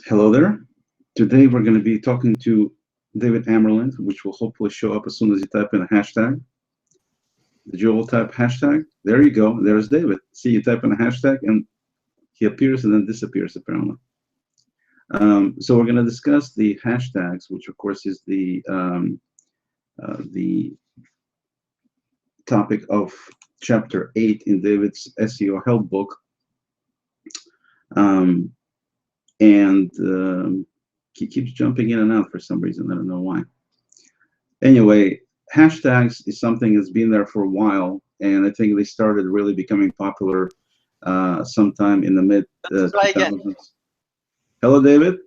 Hello there. Today we're going to be talking to David Amerland, which will hopefully show up as soon as you type in a hashtag. Did you all type hashtag? There you go. There's David. See, you type in a hashtag and he appears and then disappears apparently. So we're going to discuss the hashtags, which of course is the topic of chapter 8 in David's SEO Help book. He keeps jumping in and out for some reason. I don't know why. Anyway, hashtags is something that's been there for a while, and I think they started really becoming popular sometime in the mid 2000s. Hello, David.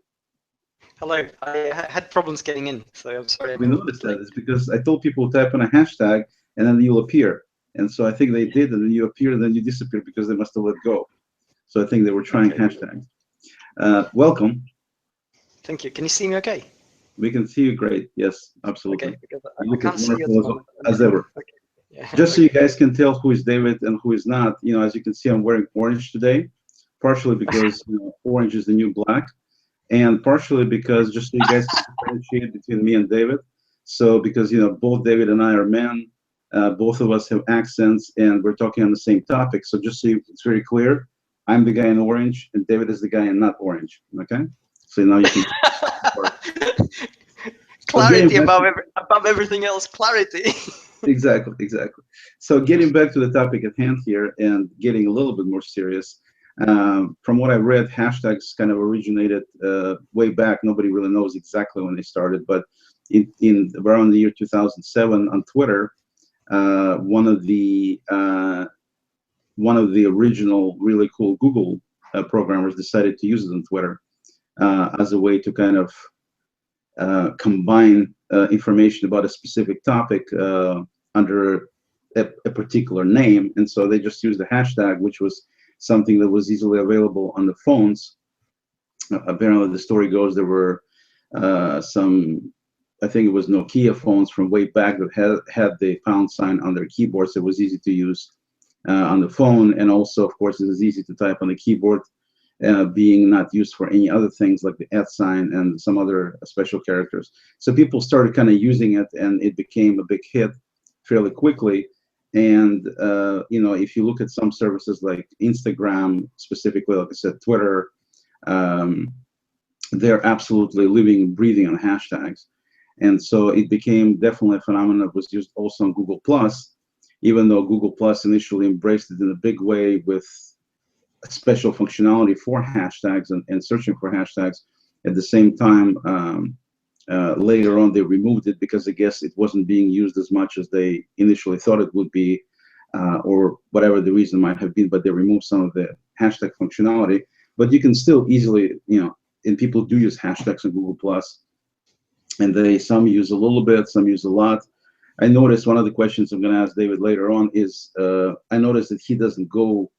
Hello. I had problems getting in, so I'm sorry. We noticed that. It's because I told people to type in a hashtag, and then you'll appear. And so I think they did, and then you appear, and then you disappear because they must have let go. So I think they were trying hashtags. Welcome. Thank you. Can you see me okay? We can see you great. Yes, absolutely. Okay, because You look can't as see you wonderful as ever. Okay. Yeah. Just so you guys can tell who is David and who is not, as you can see, I'm wearing orange today, partially because orange is the new black, and partially because just so you guys can differentiate between me and David. So because, both David and I are men, both of us have accents, and we're talking on the same topic. So just so it's very clear, I'm the guy in orange, and David is the guy in not orange, okay? So now you can... Clarity above everything else, clarity. Exactly. So getting back to the topic at hand here and getting a little bit more serious, from what I read, hashtags kind of originated way back. Nobody really knows exactly when they started, but in around the year 2007 on Twitter, one of the original really cool Google programmers decided to use it on Twitter as a way to kind of combine information about a specific topic under a particular name. And so they just used the hashtag, which was something that was easily available on the phones. Apparently, the story goes there were some, I think it was Nokia phones from way back that had the pound sign on their keyboard, so it was easy to use on the phone. And also, of course, it was easy to type on the keyboard, being not used for any other things like the @ sign and some other special characters. So people started kind of using it, and it became a big hit fairly quickly. And if you look at some services like Instagram, specifically, like I said, Twitter, they're absolutely living and breathing on hashtags. And so it became definitely a phenomenon that was used also on Google Plus, even though Google Plus initially embraced it in a big way with special functionality for hashtags and searching for hashtags. At the same time, later on they removed it because I guess it wasn't being used as much as they initially thought it would be, or whatever the reason might have been, but they removed some of the hashtag functionality. But you can still easily, and people do use hashtags on Google Plus, and some use a little bit, some use a lot. I noticed one of the questions I'm going to ask David later on is, I noticed that he doesn't go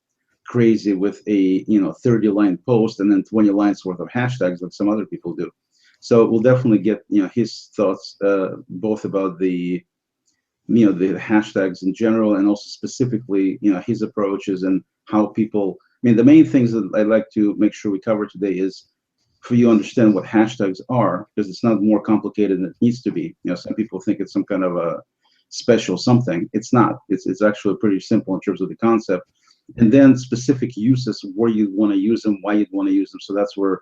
crazy with a 30-line post and then 20 lines worth of hashtags like some other people do. So we'll definitely get his thoughts both about the the hashtags in general and also specifically his approaches and how people. I mean, the main things that I'd like to make sure we cover today is for you to understand what hashtags are, because it's not more complicated than it needs to be. Some people think it's some kind of a special something. It's not. It's actually pretty simple in terms of the concept. And then specific uses, where you want to use them, why you'd want to use them. So that's where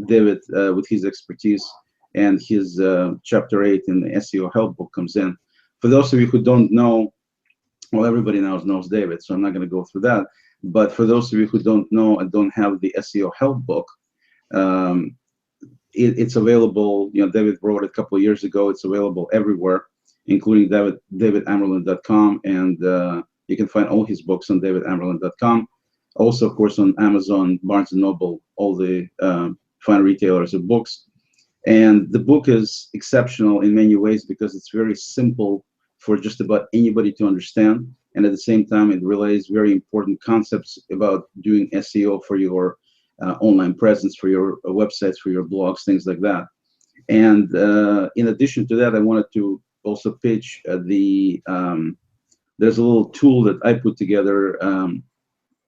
David, with his expertise and his chapter 8 in the SEO Help book comes in. For those of you who don't know, well, everybody now knows David, so I'm not going to go through that. But for those of you who don't know and don't have the SEO Help book, it's available. David wrote it a couple of years ago. It's available everywhere, including davidamerland.com, and you can find all his books on davidamerland.com. Also, of course, on Amazon, Barnes & Noble, all the fine retailers of books. And the book is exceptional in many ways because it's very simple for just about anybody to understand. And at the same time, it relays very important concepts about doing SEO for your online presence, for your websites, for your blogs, things like that. And in addition to that, I wanted to also pitch there's a little tool that I put together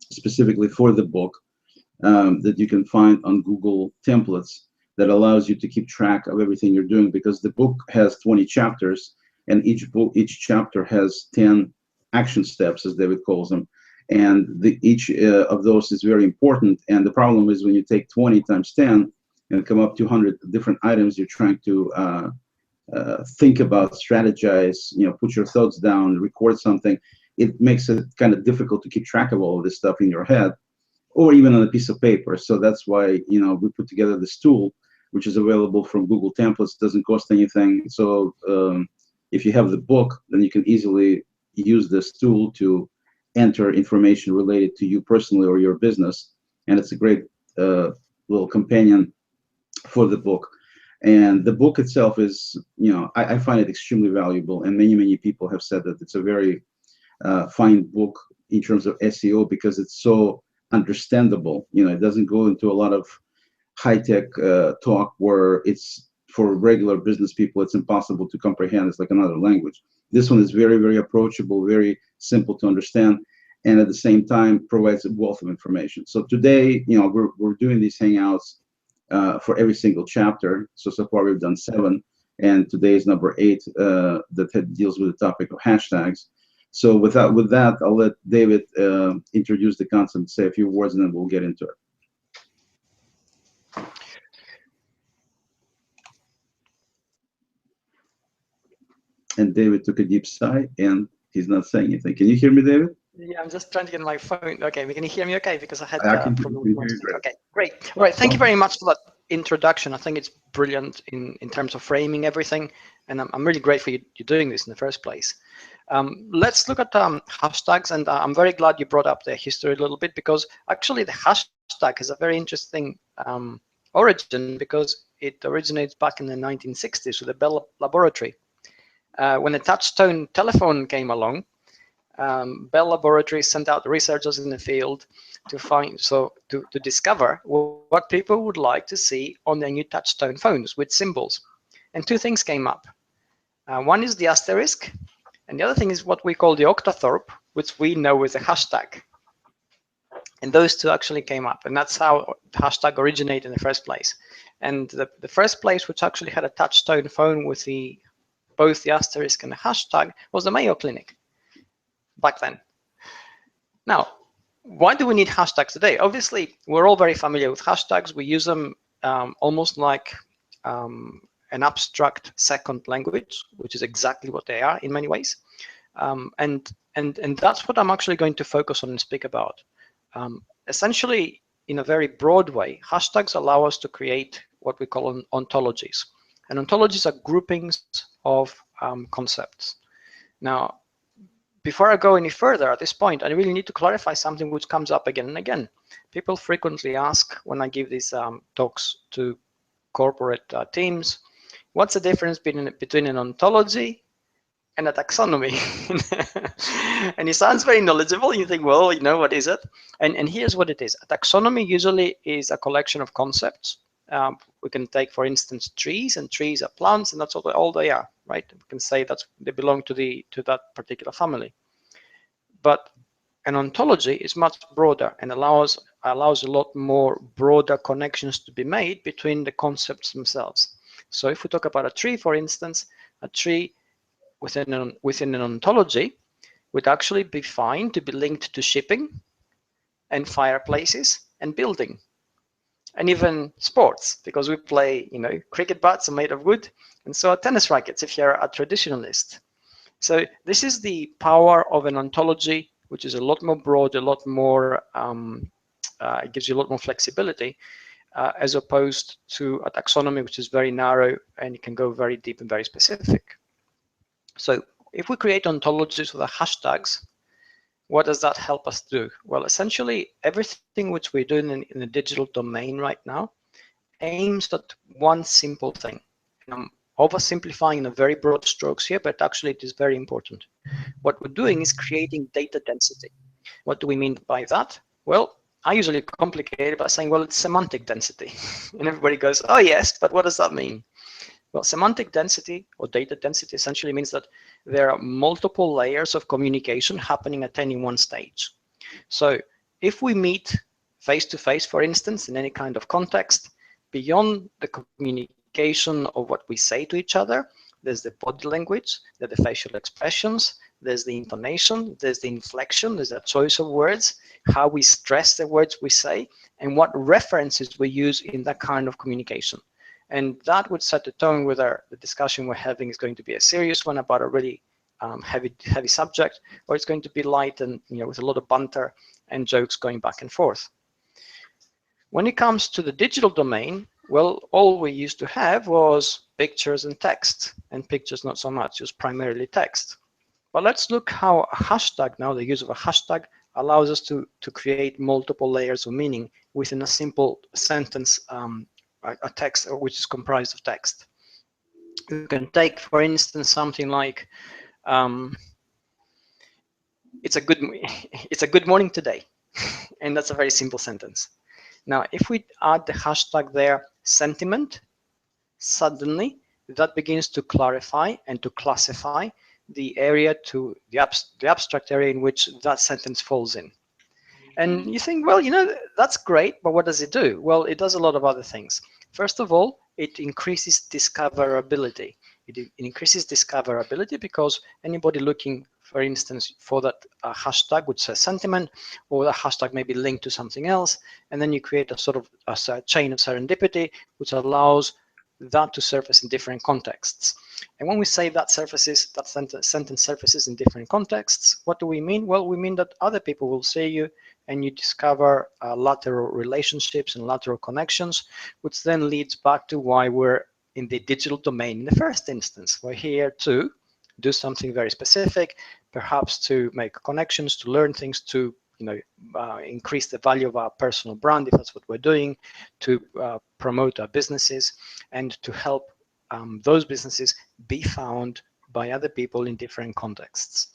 specifically for the book that you can find on Google Templates. that allows you to keep track of everything you're doing, because the book has 20 chapters, and each chapter has 10 action steps, as David calls them, and each of those is very important. And the problem is when you take 20 times 10 and come up to 100 different items you're trying to think about, strategize, put your thoughts down, record something, it makes it kind of difficult to keep track of all of this stuff in your head or even on a piece of paper. So that's why, we put together this tool, which is available from Google Templates, doesn't cost anything. So if you have the book, then you can easily use this tool to enter information related to you personally or your business. And it's a great little companion for the book. And the book itself is, I find it extremely valuable, and many people have said that it's a very fine book in terms of SEO, because it's so understandable. It doesn't go into a lot of high-tech talk where it's, for regular business people, it's impossible to comprehend. It's like another language. This one is very approachable, very simple to understand, and at the same time provides a wealth of information. So today, we're doing these hangouts for every single chapter. So far we've done 7, and today is number 8 that deals with the topic of hashtags. So with that, I'll let David introduce the concept, say a few words, and then we'll get into it. And David took a deep sigh, and he's not saying anything. Can you hear me, David? Yeah, I'm just trying to get my phone. Okay, can you hear me okay? Because I had problems. Okay, great. All right, thank you very much for that introduction. I think it's brilliant in terms of framing everything, and I'm really grateful you're doing this in the first place. Let's look at hashtags, and I'm very glad you brought up the history a little bit, because actually the hashtag is a very interesting origin, because it originates back in the 1960s with the Bell Laboratory. When the touch-tone telephone came along, Bell Laboratories sent out researchers in the field to discover what people would like to see on their new touch-tone phones with symbols. And 2 things came up. One is the asterisk, and the other thing is what we call the octathorpe, which we know as a hashtag. And those 2 actually came up, and that's how the hashtag originated in the first place. And the first place which actually had a touch-tone phone with both the asterisk and the hashtag was the Mayo Clinic back then. Now, why do we need hashtags today? Obviously, we're all very familiar with hashtags. We use them almost like an abstract second language, which is exactly what they are in many ways. And that's what I'm actually going to focus on and speak about. Essentially, in a very broad way, hashtags allow us to create what we call ontologies. And ontologies are groupings of concepts. Now, before I go any further at this point, I really need to clarify something which comes up again and again. People frequently ask when I give these talks to corporate teams, what's the difference between an ontology and a taxonomy? And it sounds very knowledgeable. You think, well, what is it? And here's what it is. A taxonomy usually is a collection of concepts. We can take, for instance, trees, and trees are plants, and that's all they are, right? We can say they belong to that particular family. But an ontology is much broader and allows a lot more broader connections to be made between the concepts themselves. So if we talk about a tree, for instance, a tree within an ontology would actually be fine to be linked to shipping and fireplaces and building, and even sports, because we play, cricket bats are made of wood, and so are tennis rackets if you're a traditionalist. So this is the power of an ontology, which is a lot more broad, a lot more, it gives you a lot more flexibility, as opposed to a taxonomy, which is very narrow and it can go very deep and very specific. So if we create ontologies with the hashtags, what does that help us do? Well, essentially, everything which we're doing in the digital domain right now aims at one simple thing. And I'm oversimplifying in a very broad strokes here, but actually it is very important. What we're doing is creating data density. What do we mean by that? Well, I usually complicate it by saying, well, it's semantic density. And everybody goes, oh yes, but what does that mean? Well, semantic density or data density essentially means that there are multiple layers of communication happening at any one stage. So if we meet face to face, for instance, in any kind of context, beyond the communication of what we say to each other, there's the body language, there's the facial expressions, there's the intonation, there's the inflection, there's the choice of words, how we stress the words we say, and what references we use in that kind of communication. And that would set the tone whether the discussion we're having is going to be a serious one about a really heavy subject, or it's going to be light and with a lot of banter and jokes going back and forth. When it comes to the digital domain, well, all we used to have was pictures and text, and pictures not so much, just primarily text. But let's look how a hashtag now, the use of a hashtag, allows us to create multiple layers of meaning within a simple sentence, a text which is comprised of text. You can take, for instance, something like, it's a good morning today, and that's a very simple sentence. Now, if we add the hashtag there, sentiment, suddenly that begins to clarify and to classify the area to the abstract area in which that sentence falls in. And you think, well, that's great, but what does it do? Well, it does a lot of other things. First of all, it increases discoverability. It increases discoverability because anybody looking, for instance, for that hashtag which says sentiment, or the hashtag may be linked to something else, and then you create a sort of a chain of serendipity which allows that to surface in different contexts. And when we say that sentence surfaces in different contexts, what do we mean? Well, we mean that other people will see you and you discover lateral relationships and lateral connections, which then leads back to why we're in the digital domain in the first instance. We're here to do something very specific, perhaps to make connections, to learn things, to increase the value of our personal brand, if that's what we're doing, to promote our businesses, and to help those businesses be found by other people in different contexts.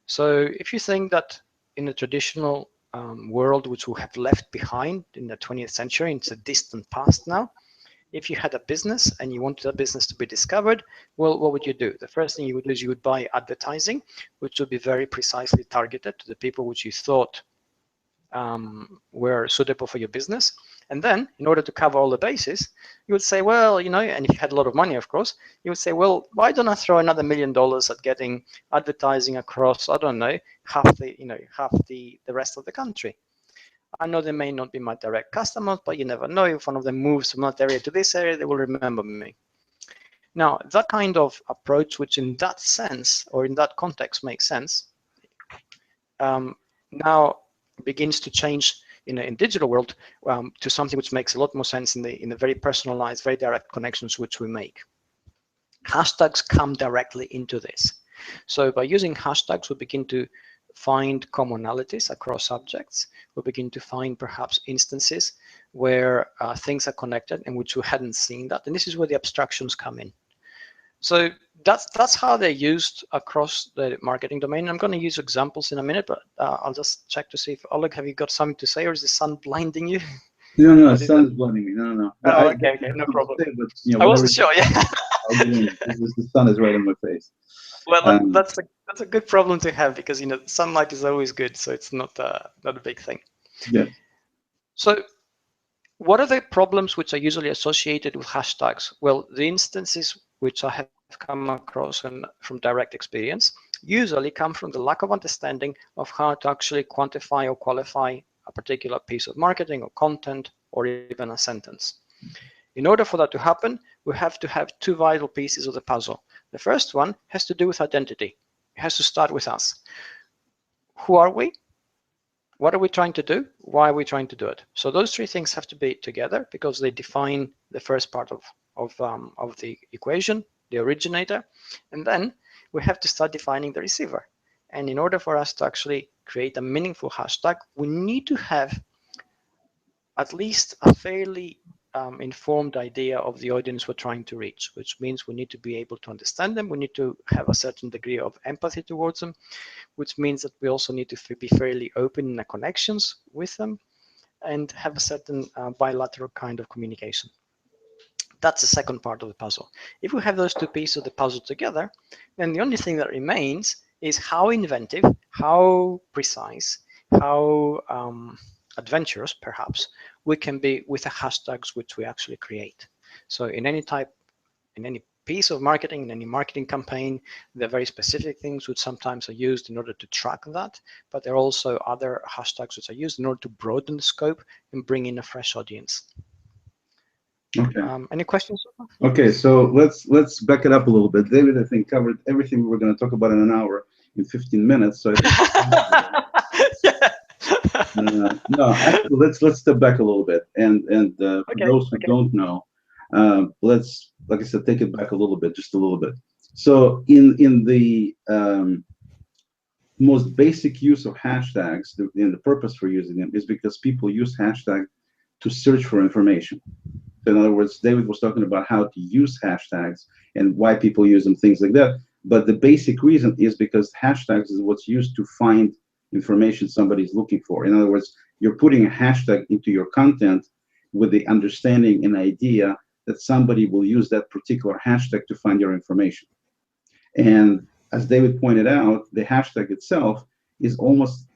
So if you think that in the traditional world, which we have left behind in the 20th century, it's a distant past now, if you had a business and you wanted that business to be discovered, well, what would you do? The first thing you would do is you would buy advertising, which would be very precisely targeted to the people which you thought were suitable for your business. And then, in order to cover all the bases, you would say, well, and if you had a lot of money, of course, you would say, well, why don't I throw another $1 million at getting advertising across, I don't know, half the rest of the country? I know they may not be my direct customers, but you never know. If one of them moves from that area to this area, they will remember me. Now, that kind of approach, which in that sense or in that context makes sense, now begins to change in digital world to something which makes a lot more sense in the very personalized, very direct connections which we make. Hashtags come directly into this. So by using hashtags, we begin to find commonalities across subjects. We begin to find perhaps instances where things are connected and which we hadn't seen that. And this is where the abstractions come in. So that's how they're used across the marketing domain. I'm going to use examples in a minute, but I'll just check to see if, Oleg, have you got something to say, or is the sun blinding you? No, the sun's blinding me. No. Oh, okay, no problem. But, I wasn't sure, yeah. The sun is right in my face. Well, that's a good problem to have, because sunlight is always good, so it's not a big thing. Yeah. So what are the problems which are usually associated with hashtags? Well, the instances which I have come across from direct experience usually come from the lack of understanding of how to actually quantify or qualify a particular piece of marketing or content or even a sentence. In order for that to happen, we have to have two vital pieces of the puzzle. The first one has to do with identity. It has to start with us. Who are we? What are we trying to do? Why are we trying to do it? So those three things have to be together, because they define the first part of the equation, the originator, and then we have to start defining the receiver. And in order for us to actually create a meaningful hashtag, we need to have at least a fairly informed idea of the audience we're trying to reach, which means we need to be able to understand them. We need to have a certain degree of empathy towards them, which means that we also need to be fairly open in the connections with them and have a certain bilateral kind of communication. That's the second part of the puzzle. If we have those two pieces of the puzzle together, then the only thing that remains is how inventive, how precise, how adventurous, perhaps, we can be with the hashtags which we actually create. So in any piece of marketing, in any marketing campaign, there are very specific things which sometimes are used in order to track that, but there are also other hashtags which are used in order to broaden the scope and bring in a fresh audience. Okay. Any questions? Okay, so let's back it up a little bit. David, I think, covered everything we were going to talk about in an hour in 15 minutes. So I think no, actually, let's step back a little bit, and for those who don't know, let's, like I said, take it back a little bit, just a little bit. So in the most basic use of hashtags, and the purpose for using them is because people use hashtag to search for information. So in other words, David was talking about how to use hashtags and why people use them, things like that. But the basic reason is because hashtags is what's used to find information somebody's looking for. In other words, you're putting a hashtag into your content with the understanding and idea that somebody will use that particular hashtag to find your information. And as David pointed out, the hashtag itself is almost,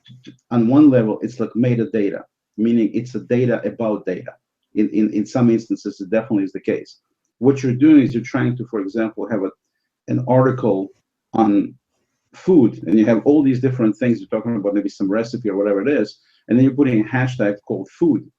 on one level, it's like metadata, meaning it's a data about data. In some instances, it definitely is the case. What you're doing is you're trying to, for example, have an article on food, and you have all these different things. You're talking about maybe some recipe or whatever it is, and then you're putting a hashtag called food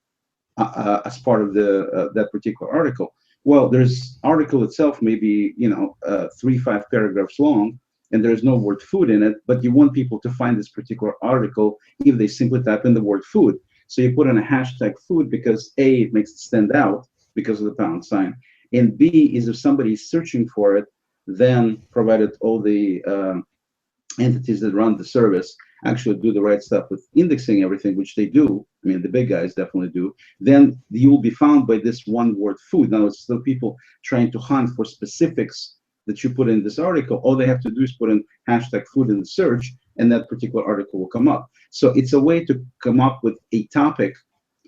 as part of the that particular article. Well, there's article itself maybe 3-5 paragraphs long, and there's no word food in it, but you want people to find this particular article if they simply type in the word food. So you put in a hashtag food because A, it makes it stand out because of the pound sign, and B is if somebody is searching for it, then provided all the entities that run the service actually do the right stuff with indexing everything, which they do. I mean, the big guys definitely do. Then you will be found by this one word food. Now, it's still people trying to hunt for specifics that you put in this article. All they have to do is put in hashtag food in the search, and that particular article will come up. So it's a way to come up with a topic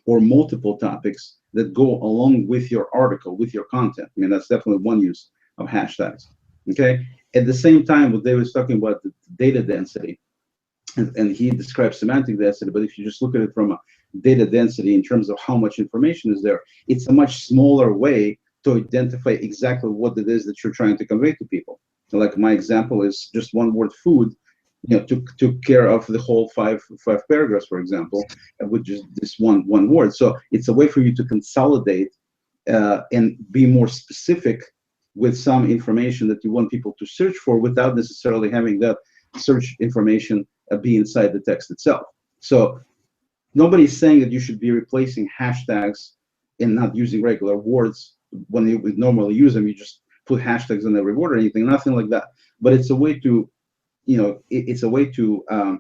or multiple topics that go along with your article, with your content. I mean, that's definitely one use of hashtags. Okay. At the same time, what David was talking about, the data density, and he describes semantic density, but if you just look at it from a data density in terms of how much information is there, it's a much smaller way to identify exactly what it is that you're trying to convey to people. So like my example is just one word food, took care of the whole five paragraphs, for example, with just this one word. So it's a way for you to consolidate and be more specific with some information that you want people to search for without necessarily having that search information be inside the text itself. So nobody's saying that you should be replacing hashtags and not using regular words. When you would normally use them, you just put hashtags in every word or anything, nothing like that. But it's a way to, it's a way to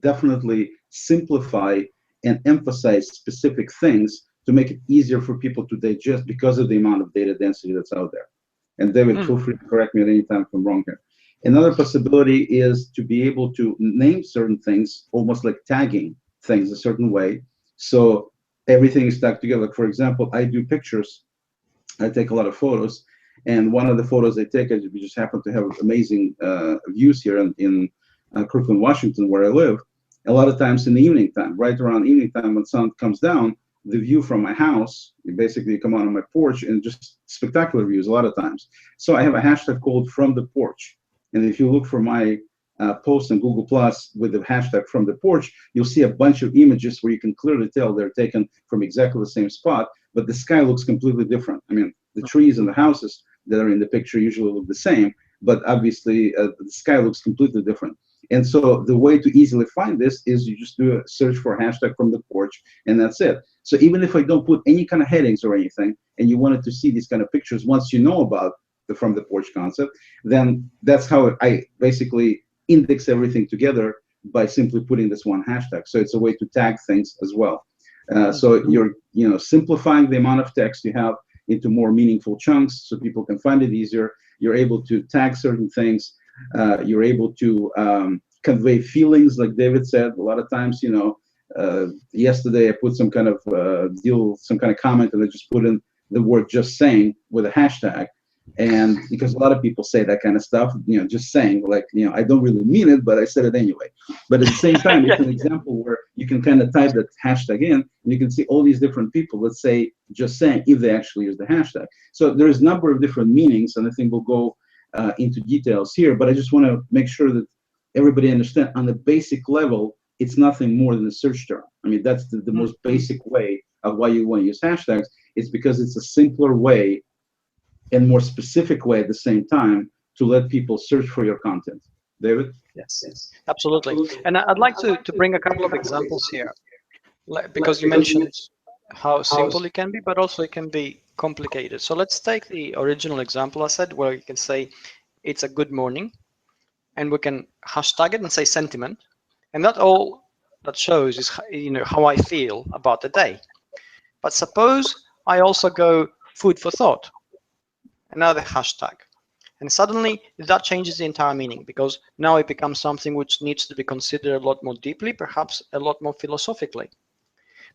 definitely simplify and emphasize specific things to make it easier for people to digest because of the amount of data density that's out there. And David, feel free to correct me at any time if I'm wrong here. Another possibility is to be able to name certain things, almost like tagging things a certain way, so everything is tagged together. Like for example, I do pictures. I take a lot of photos, and one of the photos I take, we just happen to have amazing views here in Kirkland, Washington, where I live. A lot of times in the evening time, right around evening time when sun comes down, the view from my house, you basically come out on my porch and just spectacular views a lot of times. So I have a hashtag called From the Porch. And if you look for my post on Google Plus with the hashtag From the Porch, you'll see a bunch of images where you can clearly tell they're taken from exactly the same spot, but the sky looks completely different. I mean, the trees and the houses that are in the picture usually look the same, but obviously the sky looks completely different. And so the way to easily find this is you just do a search for a hashtag From the Porch, and that's it. So even if I don't put any kind of headings or anything, and you wanted to see these kind of pictures once you know about the From the Porch concept, then that's how I basically index everything together by simply putting this one hashtag. So it's a way to tag things as well. So you're simplifying the amount of text you have into more meaningful chunks so people can find it easier. You're able to tag certain things. You're able to convey feelings, like David said. A lot of times, yesterday I put some kind of some kind of comment, and I just put in the word "just saying" with a hashtag. And because a lot of people say that kind of stuff, just saying, like, I don't really mean it, but I said it anyway. But at the same time, it's an example where you can kind of type that hashtag in, and you can see all these different people, let's say, just saying, if they actually use the hashtag. So there's a number of different meanings, and I think we'll go into details here, but I just want to make sure that everybody understands on the basic level, it's nothing more than a search term. I mean, that's the most basic way of why you want to use hashtags. It's because it's a simpler way and more specific way at the same time to let people search for your content. David? Yes, absolutely. And I'd like to bring a couple of examples here, because you mentioned how simple it can be, but also it can be complicated. So let's take the original example I said, where you can say it's a good morning, and we can hashtag it and say sentiment, and that all that shows is how I feel about the day. But suppose I also go food for thought, another hashtag, and suddenly that changes the entire meaning, because now it becomes something which needs to be considered a lot more deeply, perhaps a lot more philosophically.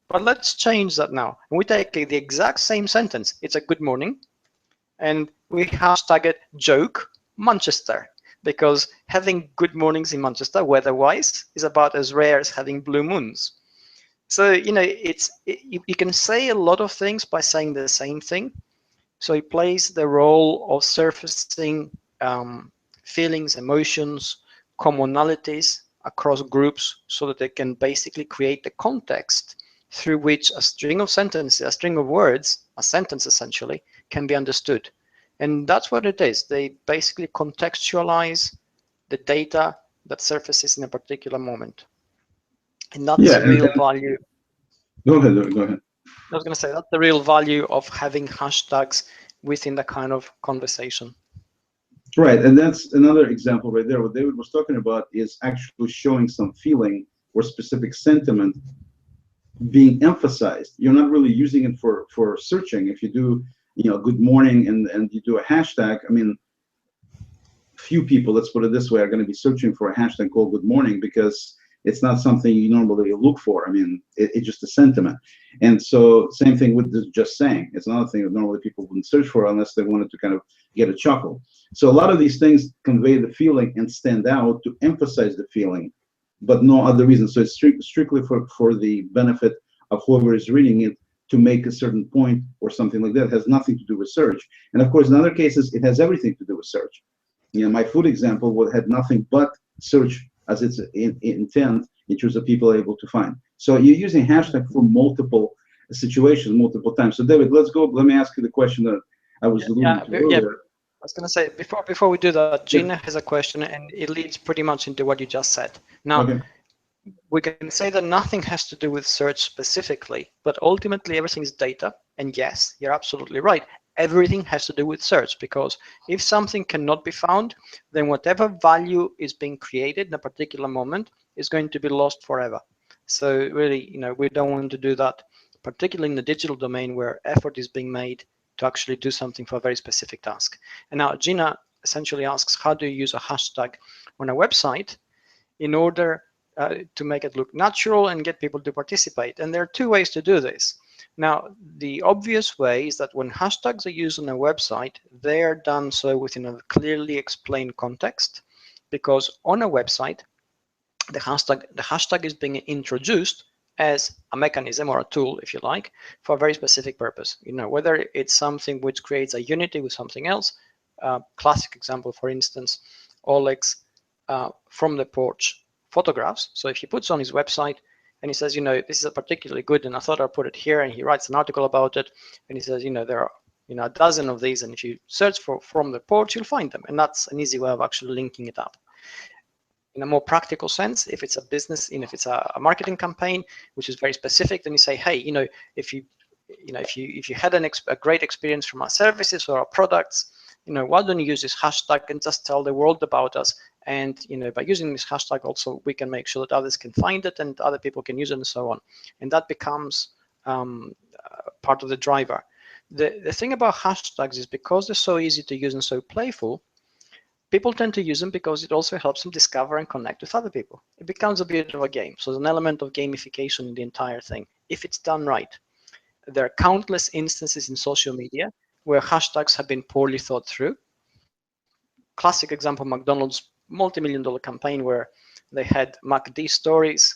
But let's change that now, and we take the exact same sentence, it's a good morning, and we hashtag it joke Manchester, because having good mornings in Manchester weather-wise is about as rare as having blue moons. So you can say a lot of things by saying the same thing. So it plays the role of surfacing feelings, emotions, commonalities across groups, so that they can basically create the context through which a string of sentences, a string of words, a sentence essentially, can be understood. And that's what it is. They basically contextualize the data that surfaces in a particular moment. And that's the real value. Go ahead. I was going to say that's the real value of having hashtags within the kind of conversation. Right, and that's another example right there. What David was talking about is actually showing some feeling or specific sentiment being emphasized. You're not really using it for searching. If you do, good morning and you do a hashtag, I mean, few people, let's put it this way, are going to be searching for a hashtag called good morning, because it's not something you normally look for. I mean, it's just a sentiment. And so same thing with just saying. It's another thing that normally people wouldn't search for unless they wanted to kind of get a chuckle. So a lot of these things convey the feeling and stand out to emphasize the feeling, but no other reason. So it's strictly for the benefit of whoever is reading it, to make a certain point or something like that. It has nothing to do with search. And of course, in other cases, it has everything to do with search. My food example had nothing but search as its intent in terms of people able to find. So you're using hashtag for multiple situations, multiple times. So David, let's go. Let me ask you the question that I was alluding to earlier. I was going to say, before we do that, Gina has a question, and it leads pretty much into what you just said. Now, we can say that nothing has to do with search specifically, but ultimately everything is data. And yes, you're absolutely right. Everything has to do with search, because if something cannot be found, then whatever value is being created in a particular moment is going to be lost forever. So really, we don't want to do that, particularly in the digital domain, where effort is being made to actually do something for a very specific task. And now Gina essentially asks, how do you use a hashtag on a website in order to make it look natural and get people to participate? And there are two ways to do this. Now, the obvious way is that when hashtags are used on a website, they are done so within a clearly explained context, because on a website, the hashtag is being introduced as a mechanism or a tool, if you like, for a very specific purpose. Whether it's something which creates a unity with something else. Classic example, for instance, Oleg's from the porch photographs. So if he puts on his website and he says, this is a particularly good, and I thought I'll put it here, and he writes an article about it, and he says, there are a dozen of these, and if you search for from the porch, you'll find them. And that's an easy way of actually linking it up. In a more practical sense, if it's a business, if it's a marketing campaign which is very specific, then you say, hey, if you had a great experience from our services or our products, why don't you use this hashtag and just tell the world about us? And by using this hashtag, also we can make sure that others can find it and other people can use it and so on. And that becomes part of the driver. The thing about hashtags is, because they're so easy to use and so playful, people tend to use them because it also helps them discover and connect with other people. It becomes a bit of a game. So there's an element of gamification in the entire thing, if it's done right. There are countless instances in social media where hashtags have been poorly thought through. Classic example, McDonald's multi-million-dollar campaign where they had MacD stories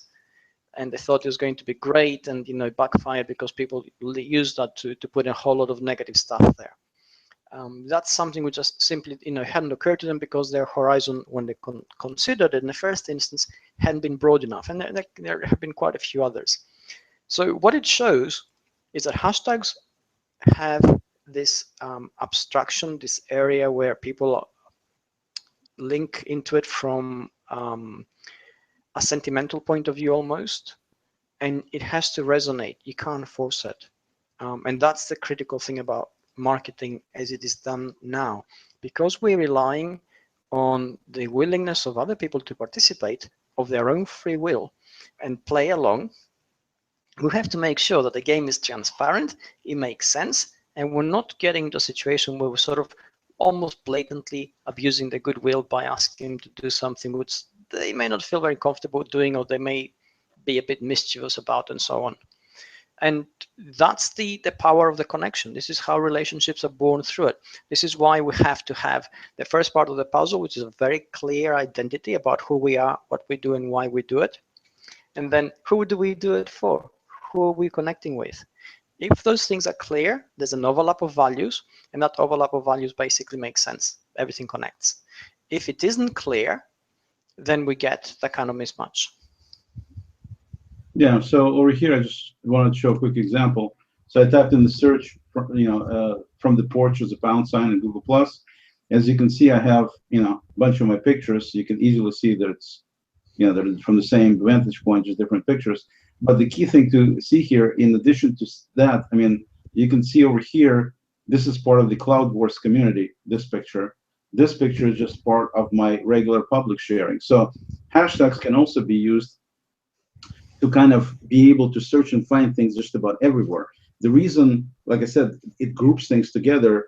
and they thought it was going to be great, and backfired because people used that to put in a whole lot of negative stuff there. That's something which just simply hadn't occurred to them because their horizon, when they considered it in the first instance, hadn't been broad enough, and there have been quite a few others. So what it shows is that hashtags have this abstraction, this area where people link into it from a sentimental point of view almost, and it has to resonate. You can't force it, and that's the critical thing about marketing as it is done now, because we're relying on the willingness of other people to participate of their own free will and play along. We have to make sure that the game is transparent, it makes sense, and we're not getting to a situation where we're sort of almost blatantly abusing their goodwill by asking them to do something which they may not feel very comfortable doing, or they may be a bit mischievous about, and so on. And that's the power of the connection. This is how relationships are born through it. This is why we have to have the first part of the puzzle, which is a very clear identity about who we are, what we do, and why we do it. And then who do we do it for? Who are we connecting with? If those things are clear, there's an overlap of values, and that overlap of values basically makes sense. Everything connects. If it isn't clear, then we get that kind of mismatch. Yeah, so over here, I just wanted to show a quick example. So I typed in the search, from the porch as a pound sign in Google+. As you can see, I have, a bunch of my pictures. You can easily see that it's, that it's from the same vantage point, just different pictures. But the key thing to see here, in addition to that, you can see over here, this is part of the Cloud Wars community, this picture. This picture is just part of my regular public sharing. So hashtags can also be used to kind of be able to search and find things just about everywhere. The reason, like I said, it groups things together.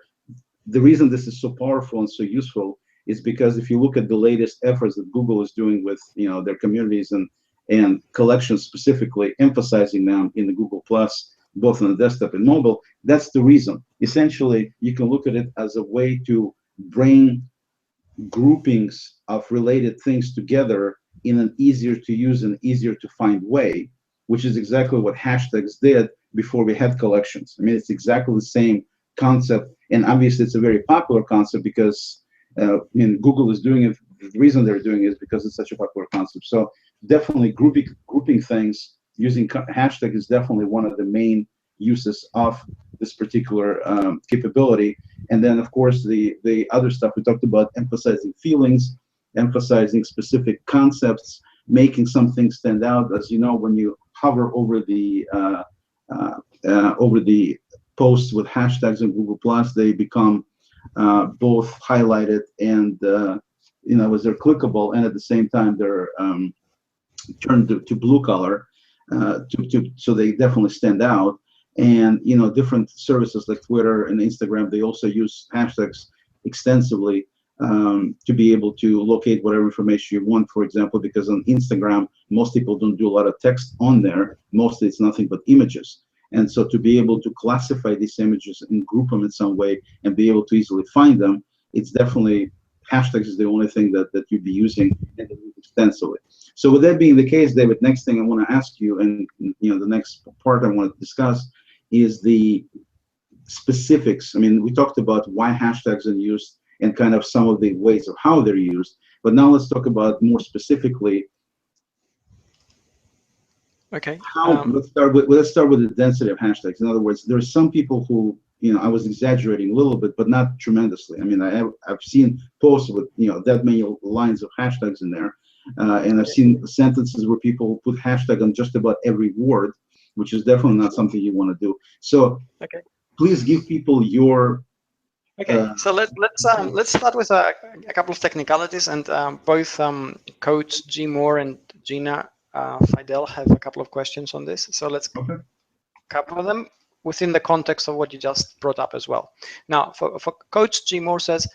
The reason this is so powerful and so useful is because if you look at the latest efforts that Google is doing with their communities and collections, specifically emphasizing them in the Google Plus, both on the desktop and mobile, that's the reason. Essentially, you can look at it as a way to bring groupings of related things together in an easier to use and easier to find way, which is exactly what hashtags did before we had collections. It's exactly the same concept, and obviously it's a very popular concept because Google is doing it. The reason they're doing it is because it's such a popular concept. So definitely grouping things using hashtag is definitely one of the main uses of this particular capability. And then of course the other stuff we talked about, emphasizing feelings, emphasizing specific concepts, making something stand out. As you know, when you hover over the posts with hashtags in Google Plus, they become both highlighted and as they're clickable, and at the same time they're turned to blue color, so they definitely stand out. And different services like Twitter and Instagram, they also use hashtags extensively to be able to locate whatever information you want. For example, because on Instagram, most people don't do a lot of text on there. Mostly it's nothing but images. And so to be able to classify these images and group them in some way and be able to easily find them, it's definitely, hashtags is the only thing that you'd be using extensively. So with that being the case, David, next thing I want to ask you, and the next part I want to discuss is the specifics. We talked about why hashtags are used and kind of some of the ways of how they're used, but now let's talk about more specifically. Okay. Let's start with the density of hashtags. In other words, there are some people who, I was exaggerating a little bit, but not tremendously. I've seen posts with that many lines of hashtags in there, and I've seen sentences where people put hashtag on just about every word, which is definitely not something you want to do. So, please give people your. Okay, so let's start with a couple of technicalities, and both Coach G. Moore and Gina Fidel have a couple of questions on this. So let's cover them within the context of what you just brought up as well. Now, for Coach G. Moore says,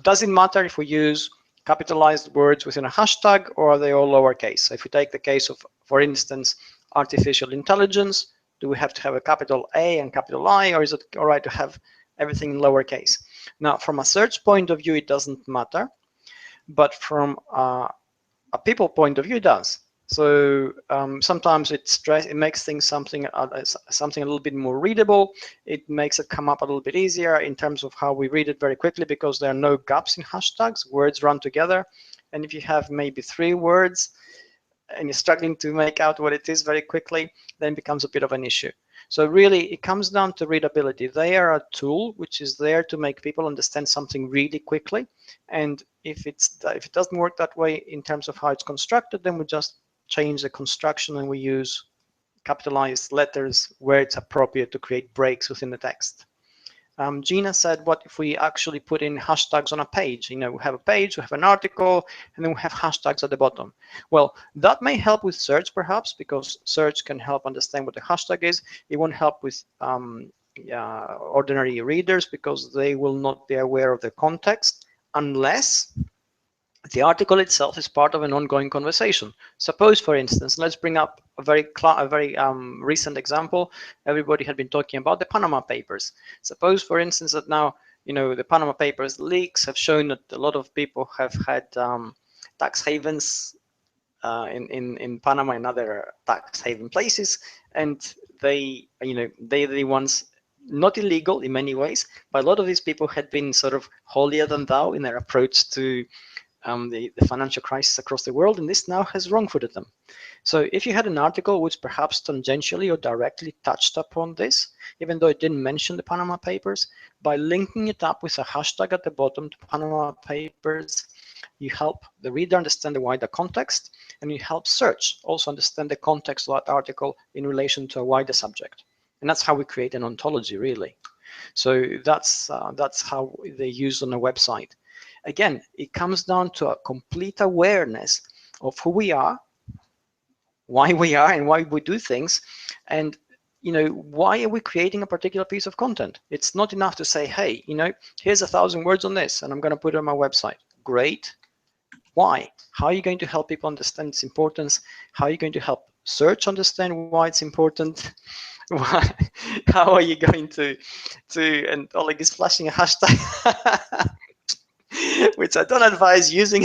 does it matter if we use capitalized words within a hashtag, or are they all lowercase? So if we take the case of, for instance, artificial intelligence, Do we have to have a capital A and capital I, or is it all right to have everything in lowercase? Now, from a search point of view, it doesn't matter, but from a people point of view, it does. So sometimes it makes things something a little bit more readable. It makes it come up a little bit easier in terms of how we read it very quickly, because there are no gaps in hashtags. Words run together, and if you have maybe 3 words and you're struggling to make out what it is very quickly, then it becomes a bit of an issue. So really, it comes down to readability. They are a tool which is there to make people understand something really quickly. And if it doesn't work that way in terms of how it's constructed, then we just change the construction and we use capitalized letters where it's appropriate to create breaks within the text. Gina said, what if we actually put in hashtags on a page? You know, we have a page, we have an article, and then we have hashtags at the bottom. Well, that may help with search perhaps, because search can help understand what the hashtag is. It won't help with ordinary readers, because they will not be aware of the context unless the article itself is part of an ongoing conversation. Suppose, for instance, let's bring up a very recent example. Everybody had been talking about the Panama Papers. Suppose, for instance, that now, you know, the Panama Papers leaks have shown that a lot of people have had tax havens in Panama and other tax haven places, and they, you know, they're the ones, not illegal in many ways, but a lot of these people had been sort of holier than thou in their approach to the financial crisis across the world, and this now has wrong-footed them. So if you had an article which perhaps tangentially or directly touched upon this, even though it didn't mention the Panama Papers, by linking it up with a hashtag at the bottom to Panama Papers, you help the reader understand the wider context, and you help search also understand the context of that article in relation to a wider subject. And that's how we create an ontology, really. So that's how they use on a website. Again, it comes down to a complete awareness of who we are, why we are, and why we do things, and, you know, why are we creating a particular piece of content? It's not enough to say, hey, you know, here's 1,000 words on this, and I'm going to put it on my website. Great. Why? How are you going to help people understand its importance? How are you going to help search understand why it's important? How are you going to and Oleg is flashing a hashtag which I don't advise using,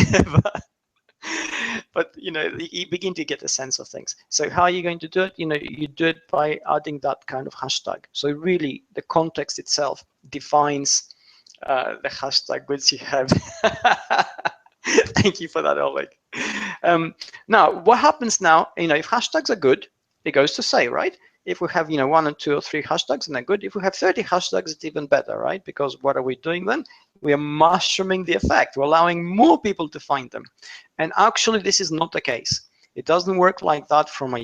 but you know, you begin to get a sense of things. So how are you going to do it? You know, you do it by adding that kind of hashtag. So really, the context itself defines the hashtag which you have. Thank you for that, Oleg. Now, what happens now? You know, if hashtags are good, it goes to say, right? If we have, you know, 1 or 2 or 3 hashtags, and they're good. If we have 30 hashtags, it's even better, right? Because what are we doing then? We are mushrooming the effect. We're allowing more people to find them. And actually, this is not the case. It doesn't work like that from a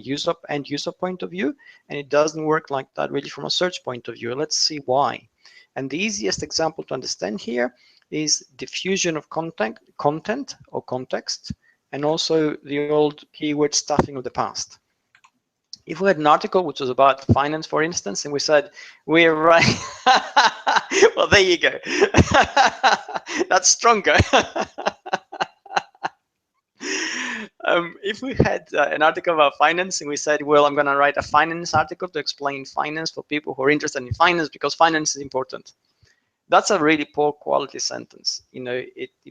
end user point of view, and it doesn't work like that really from a search point of view. Let's see why. And the easiest example to understand here is diffusion of content or context, and also the old keyword stuffing of the past. If we had an article which was about finance, for instance, and we said, we're right, well, there you go. That's stronger. If we had an article about finance and we said, well, I'm going to write a finance article to explain finance for people who are interested in finance because finance is important. That's a really poor quality sentence. You know,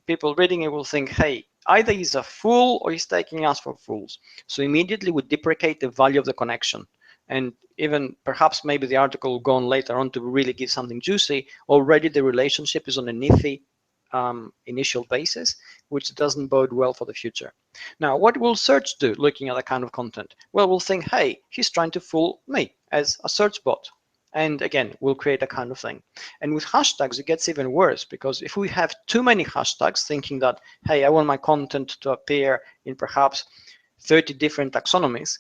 people reading it will think, hey, either he's a fool or he's taking us for fools. So immediately we deprecate the value of the connection. And even perhaps maybe the article will go on later on to really give something juicy. Already the relationship is on an iffy initial basis, which doesn't bode well for the future. Now, what will search do looking at that kind of content? Well, we'll think, hey, he's trying to fool me as a search bot. And again, we'll create a kind of thing. And with hashtags, it gets even worse, because if we have too many hashtags thinking that, hey, I want my content to appear in perhaps 30 different taxonomies,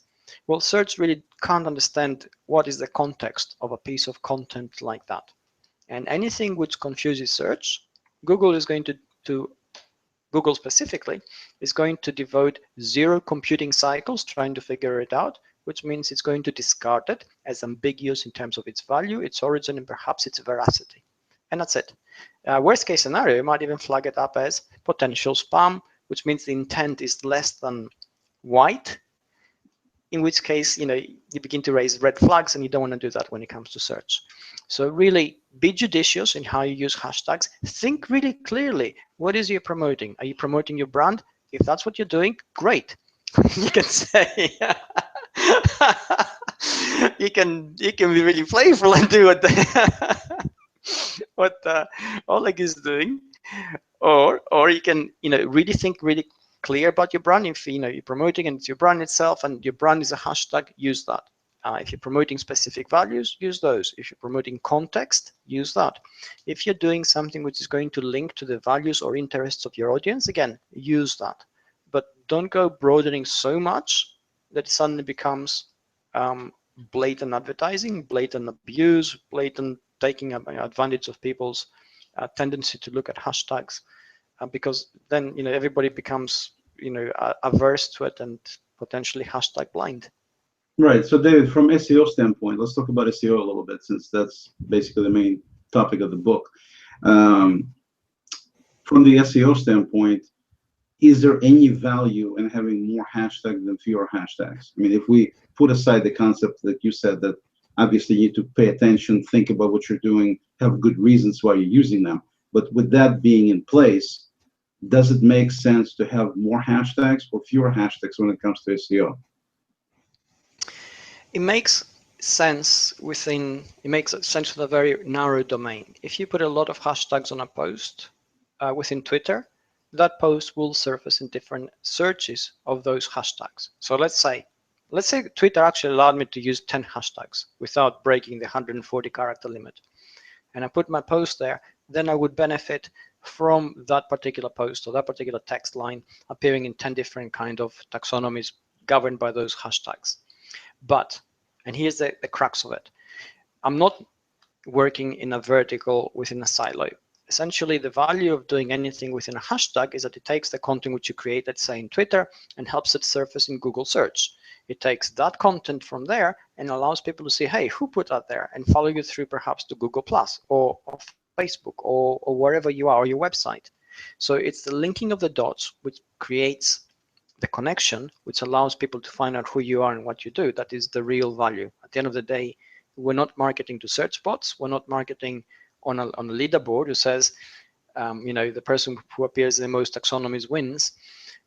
well, search really can't understand what is the context of a piece of content like that. And anything which confuses search, Google is going to Google specifically is going to devote 0 computing cycles trying to figure it out, which means it's going to discard it as ambiguous in terms of its value, its origin, and perhaps its veracity. And that's it. Worst case scenario, you might even flag it up as potential spam, which means the intent is less than white, in which case, you begin to raise red flags, and you don't want to do that when it comes to search. So really be judicious in how you use hashtags. Think really clearly. What is you promoting? Are you promoting your brand? If that's what you're doing, great. You can say, you can be really playful and do what Oleg is doing, or you can really think really clear about your brand. If you're promoting and it's your brand itself, and your brand is a hashtag, use that. If you're promoting specific values, use those. If you're promoting context, use that. If you're doing something which is going to link to the values or interests of your audience, again, use that. But don't go broadening so much that it suddenly becomes blatant advertising, blatant abuse, blatant taking advantage of people's tendency to look at hashtags, because then everybody becomes averse to it and potentially hashtag blind. Right. So David, from SEO standpoint, let's talk about SEO a little bit, since that's basically the main topic of the book. From the SEO standpoint, is there any value in having more hashtags than fewer hashtags? I mean, if we put aside the concept that you said, that obviously you need to pay attention, think about what you're doing, have good reasons why you're using them. But with that being in place, does it make sense to have more hashtags or fewer hashtags when it comes to SEO? It makes sense with a very narrow domain. If you put a lot of hashtags on a post within Twitter, that post will surface in different searches of those hashtags. So let's say Twitter actually allowed me to use 10 hashtags without breaking the 140 character limit, and I put my post there, then I would benefit from that particular post or that particular text line appearing in 10 different kind of taxonomies governed by those hashtags. But, and here's the crux of it, I'm not working in a vertical within a silo. Essentially, the value of doing anything within a hashtag is that it takes the content which you create, let's say in Twitter, and helps it surface in Google search. It takes that content from there and allows people to see, hey, who put that there, and follow you through perhaps to Google Plus or Facebook or wherever you are, or your website. So it's the linking of the dots which creates the connection, which allows people to find out who you are and what you do. That is the real value. At the end of the day, we're not marketing to search bots. We're not marketing on a leaderboard who says, the person who appears in the most taxonomies wins.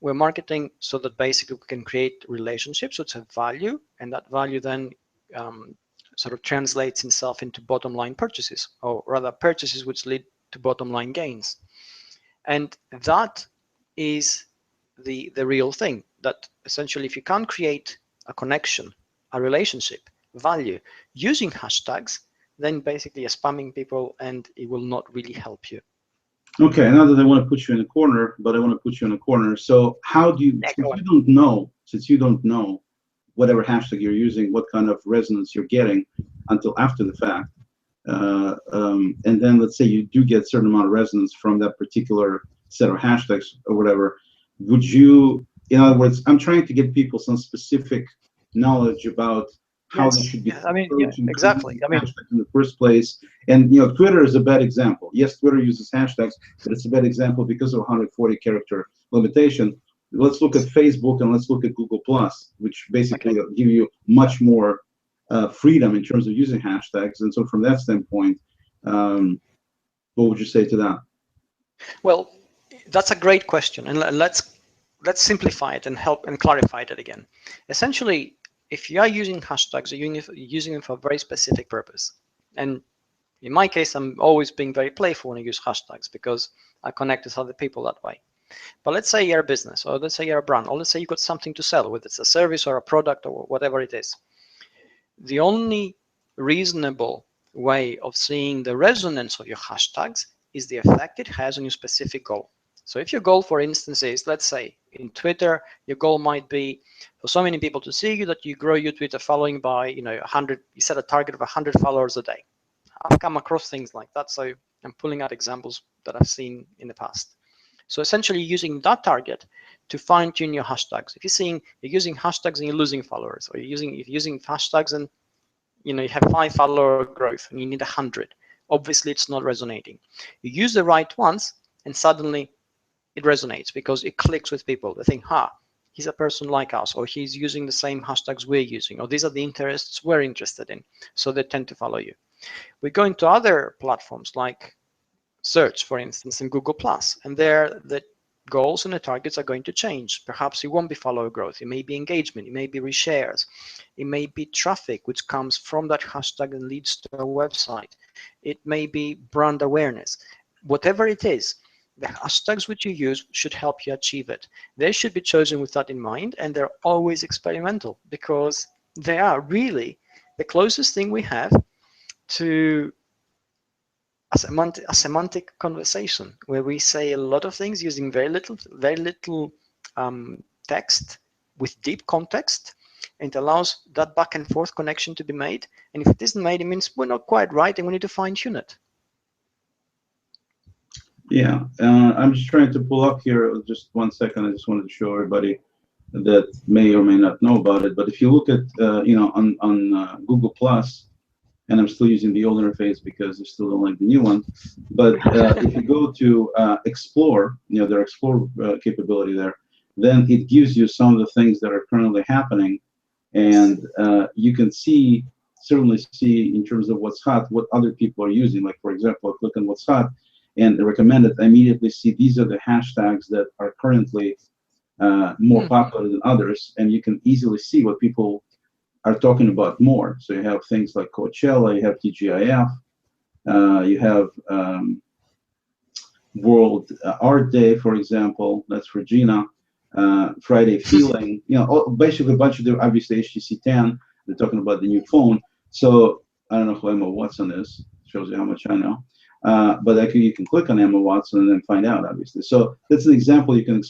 We're marketing so that basically we can create relationships which have value, and that value then sort of translates itself into bottom line purchases, or rather purchases which lead to bottom line gains. And that is the real thing, that essentially if you can't create a connection, a relationship, value using hashtags, then basically you're spamming people and it will not really help you. Okay, now that I want to put you in a corner, but I want to put you in a corner. So how do you, since you don't know whatever hashtag you're using, what kind of resonance you're getting until after the fact, and then let's say you do get a certain amount of resonance from that particular set of hashtags or whatever, would you, in other words, I'm trying to get people some specific knowledge about how they should be exactly. hashtags in the first place. And Twitter is a bad example. Yes, Twitter uses hashtags, but it's a bad example because of 140 character limitation. Let's look at Facebook and let's look at Google Plus, which basically give you much more freedom in terms of using hashtags. And so from that standpoint, what would you say to that? Well, that's a great question, and let's simplify it and help and clarify it again. Essentially, if you are using hashtags, you're using them for a very specific purpose. And in my case, I'm always being very playful when I use hashtags because I connect with other people that way. But let's say you're a business, or let's say you're a brand, or let's say you've got something to sell, whether it's a service or a product or whatever it is. The only reasonable way of seeing the resonance of your hashtags is the effect it has on your specific goal. So if your goal, for instance, is, let's say in Twitter, your goal might be for so many people to see you that you grow your Twitter following by 100, you set a target of 100 followers a day. I've come across things like that, so I'm pulling out examples that I've seen in the past. So essentially using that target to fine tune your hashtags. If you're using hashtags and you're losing followers, or if you're using hashtags and you have 5 follower growth and you need 100, obviously it's not resonating. You use the right ones and suddenly it resonates because it clicks with people. They think, he's a person like us, or he's using the same hashtags we're using, or these are the interests we're interested in, so they tend to follow you. We go into other platforms like search, for instance, in Google+, and there the goals and the targets are going to change. Perhaps it won't be follower growth, it may be engagement, it may be reshares, it may be traffic which comes from that hashtag and leads to a website, it may be brand awareness. Whatever it is, the hashtags which you use should help you achieve it. They should be chosen with that in mind, and they're always experimental, because they are really the closest thing we have to a semantic conversation, where we say a lot of things using very little text with deep context, and it allows that back and forth connection to be made. And if it isn't made, it means we're not quite right, and we need to fine tune it. Yeah, I'm just trying to pull up here. Just 1 second. I just wanted to show everybody that may or may not know about it. But if you look at, on Google Plus, and I'm still using the old interface because I still don't like the new one. But if you go to Explore, their Explore capability there, then it gives you some of the things that are currently happening, and you can certainly see in terms of what's hot, what other people are using. Like, for example, I click on what's hot and recommend it. I immediately see these are the hashtags that are currently more popular than others, and you can easily see what people are talking about more. So you have things like Coachella, you have TGIF, you have World Art Day, for example. That's Regina. Friday Feeling. Basically a bunch of different. Obviously HTC 10. They're talking about the new phone. So I don't know who Emma Watson is. Shows you how much I know. But you can click on Emma Watson and then find out, obviously. So that's an example. You can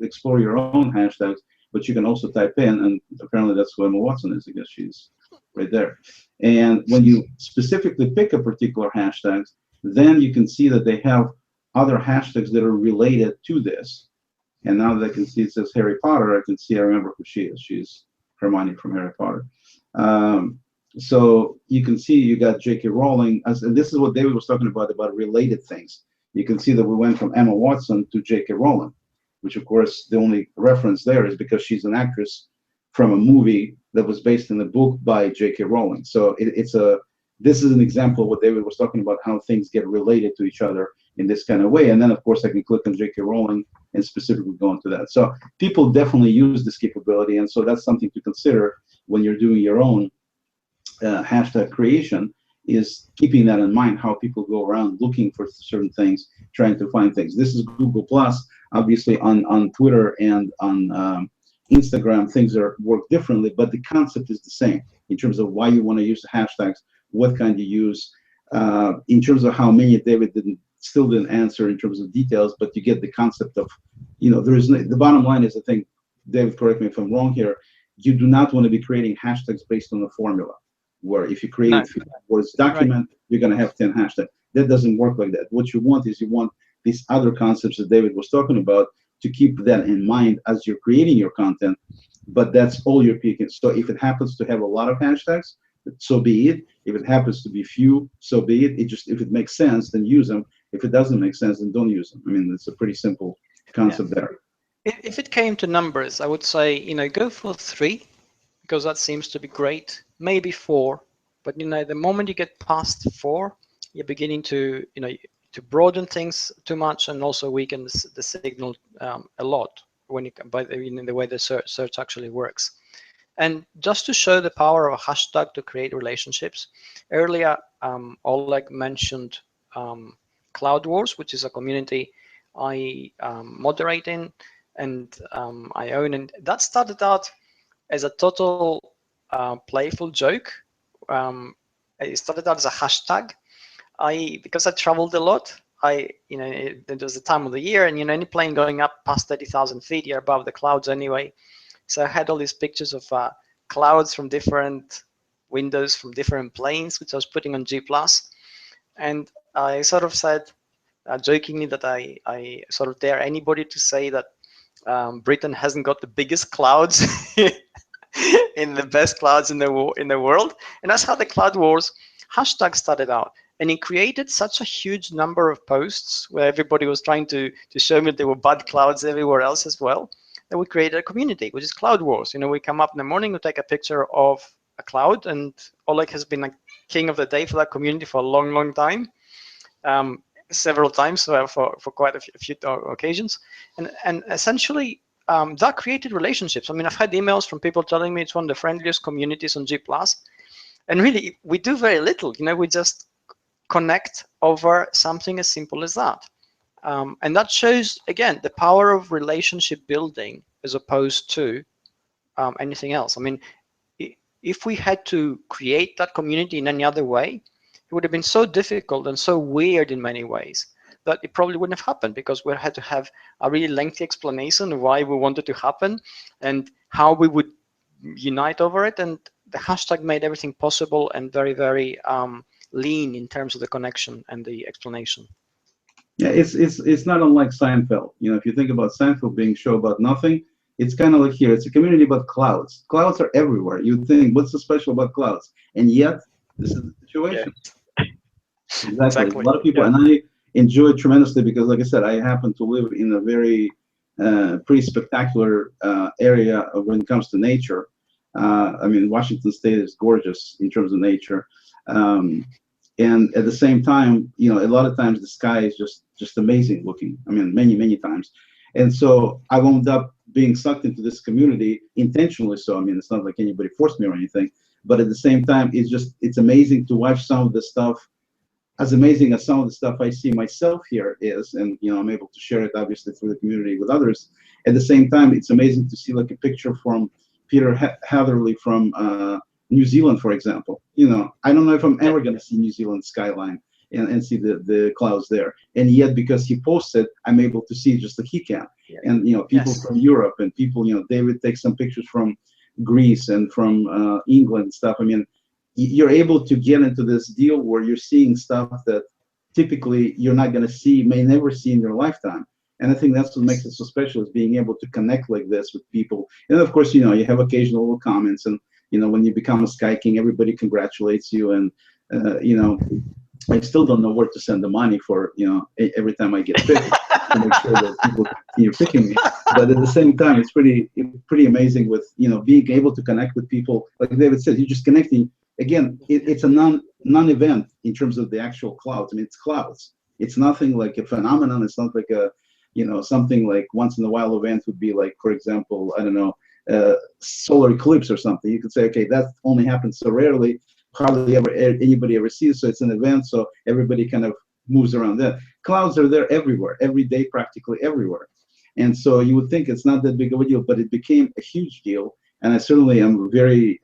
explore your own hashtags, but you can also type in, and apparently that's who Emma Watson is. I guess she's right there. And when you specifically pick a particular hashtag, then you can see that they have other hashtags that are related to this. And now that I can see it says Harry Potter, I can see, I remember who she is. She's Hermione from Harry Potter. So you can see you got J.K. Rowling, and this is what David was talking about related things. You can see that we went from Emma Watson to J.K. Rowling, which of course the only reference there is because she's an actress from a movie that was based in a book by J.K. Rowling. So this is an example of what David was talking about, how things get related to each other in this kind of way. And then of course I can click on J.K. Rowling and specifically go into that. So people definitely use this capability, and so that's something to consider when you're doing your own hashtag creation, is keeping that in mind, how people go around looking for certain things, trying to find things. This is Google Plus. Obviously on Twitter and on Instagram, things work differently, but the concept is the same in terms of why you want to use the hashtags, what kind you use. In terms of how many, David still didn't answer in terms of details, but you get the concept of, the bottom line is, I think, David, correct me if I'm wrong here, you do not want to be creating hashtags based on a formula, where if you create words document, you're going to have 10 hashtags. That doesn't work like that. What you want is these other concepts that David was talking about, to keep that in mind as you're creating your content, but that's all you're picking. So if it happens to have a lot of hashtags, so be it. If it happens to be few, so be it. If it makes sense, then use them. If it doesn't make sense, then don't use them. I mean, it's a pretty simple concept there. If it came to numbers, I would say, go for 3, because that seems to be great. Maybe 4, but the moment you get past 4, you're beginning to to broaden things too much, and also weaken the signal a lot by the way the search actually works. And just to show the power of a hashtag to create relationships, earlier Oleg mentioned Cloud Wars, which is a community I moderate in and I own, and that started out as a total playful joke. It started out as a hashtag. Because I traveled a lot, there was the time of the year, and any plane going up past 30,000 feet, you're above the clouds anyway. So I had all these pictures of clouds from different windows from different planes, which I was putting on G+. And I sort of said jokingly that I sort of dare anybody to say that Britain hasn't got the biggest clouds in the best clouds in the world. And that's how the Cloud Wars hashtag started out. And it created such a huge number of posts where everybody was trying to show me there were bad clouds everywhere else as well, that we created a community, which is Cloud Wars. We come up in the morning, we take a picture of a cloud, and Oleg has been a king of the day for that community for a long, long time, several times for quite a few occasions, and essentially that created relationships. I mean, I've had emails from people telling me it's one of the friendliest communities on G+, and really we do very little. We just connect over something as simple as that. And that shows, again, the power of relationship building as opposed to anything else. I mean, if we had to create that community in any other way, it would have been so difficult and so weird in many ways that it probably wouldn't have happened, because we had to have a really lengthy explanation of why we wanted to happen and how we would unite over it. And the hashtag made everything possible and very, very lean in terms of the connection and the explanation. Yeah, it's not unlike Seinfeld. If you think about Seinfeld being a show about nothing, it's kind of like here. It's a community about clouds. Clouds are everywhere. You think, what's so special about clouds? And yet, this is the situation. Yeah. Exactly. A lot of people, and I enjoy it tremendously because, like I said, I happen to live in a very pretty spectacular area when it comes to nature. I mean, Washington State is gorgeous in terms of nature. And at the same time, a lot of times the sky is just amazing looking. I mean, many times. And so I wound up being sucked into this community intentionally. So, I mean, it's not like anybody forced me or anything, but at the same time, it's amazing to watch some of the stuff, as amazing as some of the stuff I see myself here is, and, I'm able to share it obviously through the community with others. At the same time, it's amazing to see like a picture from Peter Hatherley from New Zealand, for example. I don't know if I'm ever going to see New Zealand skyline and see the clouds there. And yet, because he posted, I'm able to see just like he can. Yeah. And, people from Europe and people, David takes some pictures from Greece and from England and stuff. I mean, you're able to get into this deal where you're seeing stuff that typically you're not going to see, may never see in your lifetime. And I think that's what makes it so special, is being able to connect like this with people. And of course, you have occasional little comments, and when you become a Sky King, everybody congratulates you. And I still don't know where to send the money for, every time I get picked to make sure that people continue picking me. But at the same time, it's pretty amazing with, being able to connect with people. Like David said, you're just connecting. Again, it's a non-event in terms of the actual clouds. I mean, it's clouds. It's nothing like a phenomenon. It's not like a, something like once in a while event would be like, for example, I don't know, solar eclipse or something. You could say, okay, that only happens so rarely, hardly ever anybody ever sees, so it's an event, so everybody kind of moves around that. Clouds are there everywhere, every day, practically everywhere. And so you would think it's not that big of a deal, but it became a huge deal. And I certainly am very,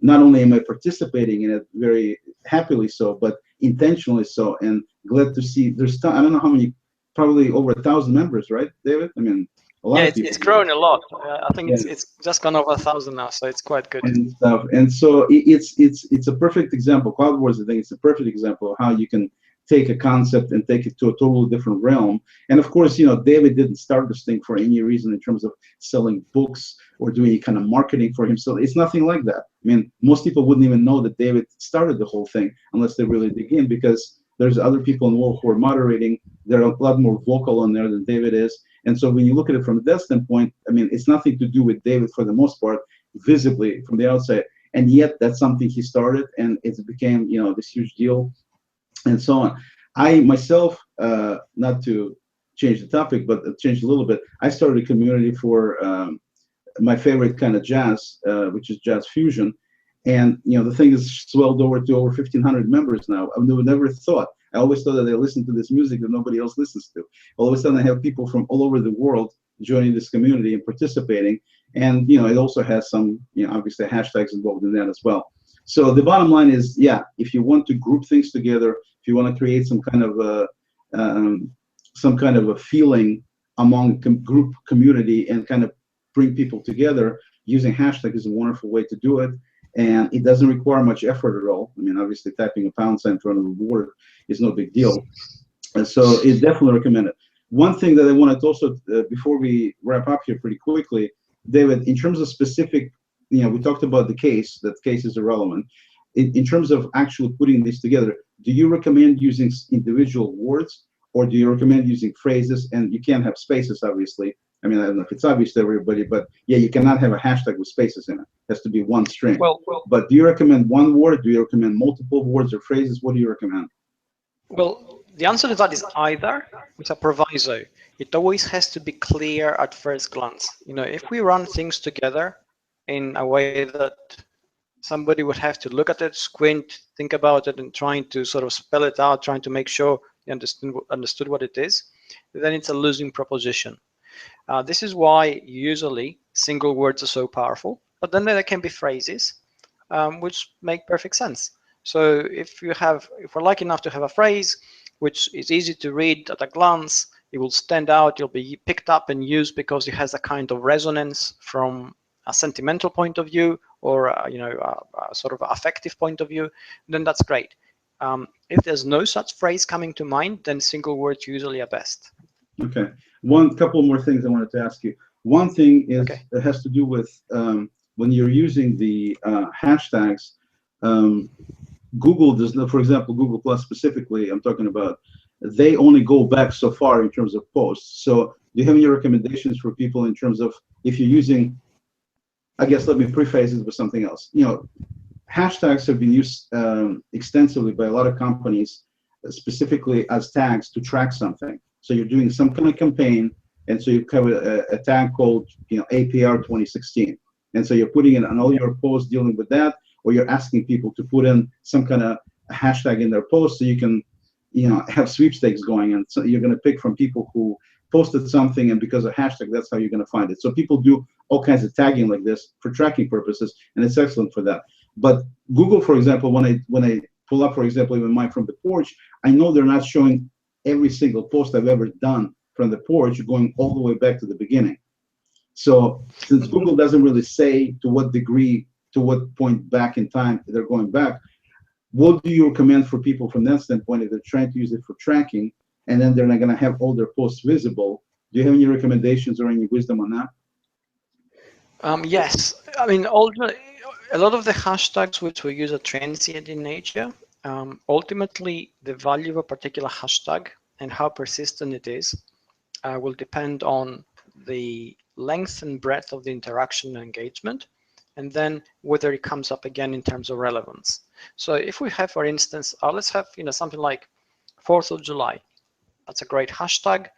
not only am I participating in it very happily so, but intentionally so, and glad to see there's, I don't know how many, probably over 1,000 members, right, David? I mean, a lot of people. It's grown a lot. I think it's just gone over 1,000 now, so it's quite good. And stuff. And so it's a perfect example. Cloud Wars, I think it's a perfect example of how you can take a concept and take it to a totally different realm. And of course, David didn't start this thing for any reason in terms of selling books or doing any kind of marketing for himself. It's nothing like that. I mean, most people wouldn't even know that David started the whole thing unless they really dig in, because there's other people in the world who are moderating. They're a lot more vocal on there than David is. And so when you look at it from that standpoint, I mean, it's nothing to do with David for the most part, visibly from the outside. And yet that's something he started, and it became, this huge deal and so on. I myself, not to change the topic, but change a little bit, I started a community for my favorite kind of jazz, which is jazz fusion. And, the thing is swelled over to over 1,500 members now. I never thought. I always thought that I listened to this music that nobody else listens to. All of a sudden, I have people from all over the world joining this community and participating. And, it also has some, obviously hashtags involved in that as well. So the bottom line is, if you want to group things together, if you want to create some kind of a feeling among group community and kind of bring people together, using hashtag is a wonderful way to do it. And it doesn't require much effort at all. I mean, obviously typing a # in front of the word is no big deal. And so it's definitely recommended. One thing that I wanted to also, before we wrap up here pretty quickly, David, in terms of specific, we talked about the case, that case is irrelevant. In terms of actually putting this together, do you recommend using individual words, or do you recommend using phrases? And you can't have spaces, obviously. I mean, I don't know if it's obvious to everybody, but yeah, you cannot have a hashtag with spaces in it. It has to be one string. But do you recommend one word? Do you recommend multiple words or phrases? What do you recommend? Well, the answer to that is either, with a proviso. It always has to be clear at first glance. If we run things together in a way that somebody would have to look at it, squint, think about it, and trying to sort of spell it out, trying to make sure you understood what it is, then it's a losing proposition. This is why usually single words are so powerful, but then there can be phrases which make perfect sense. So if we're lucky enough to have a phrase which is easy to read at a glance, it will stand out, it'll be picked up and used because it has a kind of resonance from a sentimental point of view or a sort of affective point of view, then that's great. If there's no such phrase coming to mind, then single words usually are best. Okay. Couple more things I wanted to ask you. One thing is it has to do with when you're using the hashtags. Google does not, for example, Google Plus specifically, I'm talking about, they only go back so far in terms of posts. So do you have any recommendations for people in terms of if you're using, I guess let me preface it with something else. Hashtags have been used extensively by a lot of companies, specifically as tags to track something. So you're doing some kind of campaign, and so you have a tag called APR 2016, and so you're putting it on all your posts dealing with that, or you're asking people to put in some kind of hashtag in their post so you can have sweepstakes going, and so you're going to pick from people who posted something, and because of hashtag, that's how you're going to find it. So people do all kinds of tagging like this for tracking purposes, and it's excellent for that. But Google, for example, when I pull up, for example, even mine from the porch, I know they're not showing every single post I've ever done from the porch going all the way back to the beginning. So since Google doesn't really say to what degree, to what point back in time they're going back, what do you recommend for people from that standpoint if they're trying to use it for tracking and then they're not going to have all their posts visible? Do you have any recommendations or any wisdom on that? Yes, I mean, a lot of the hashtags which we use are transient in nature. Ultimately, the value of a particular hashtag and how persistent it is will depend on the length and breadth of the interaction and engagement, and then whether it comes up again in terms of relevance. So if we have, for instance, let's have something like 4th of July. That's a great hashtag.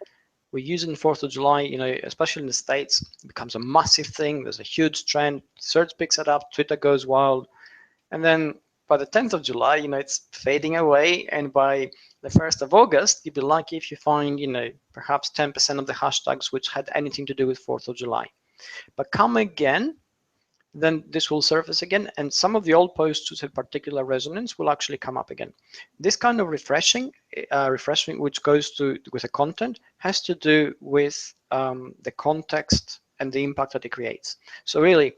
We use it in 4th of July, especially in the States, it becomes a massive thing. There's a huge trend. Search picks it up, Twitter goes wild. And then by the 10th of July, it's fading away. And by the 1st of August, you'd be lucky if you find, perhaps 10% of the hashtags which had anything to do with 4th of July. But come again, then this will surface again, and some of the old posts with a particular resonance will actually come up again. This kind of refreshing which goes with the content has to do with the context and the impact that it creates. So really,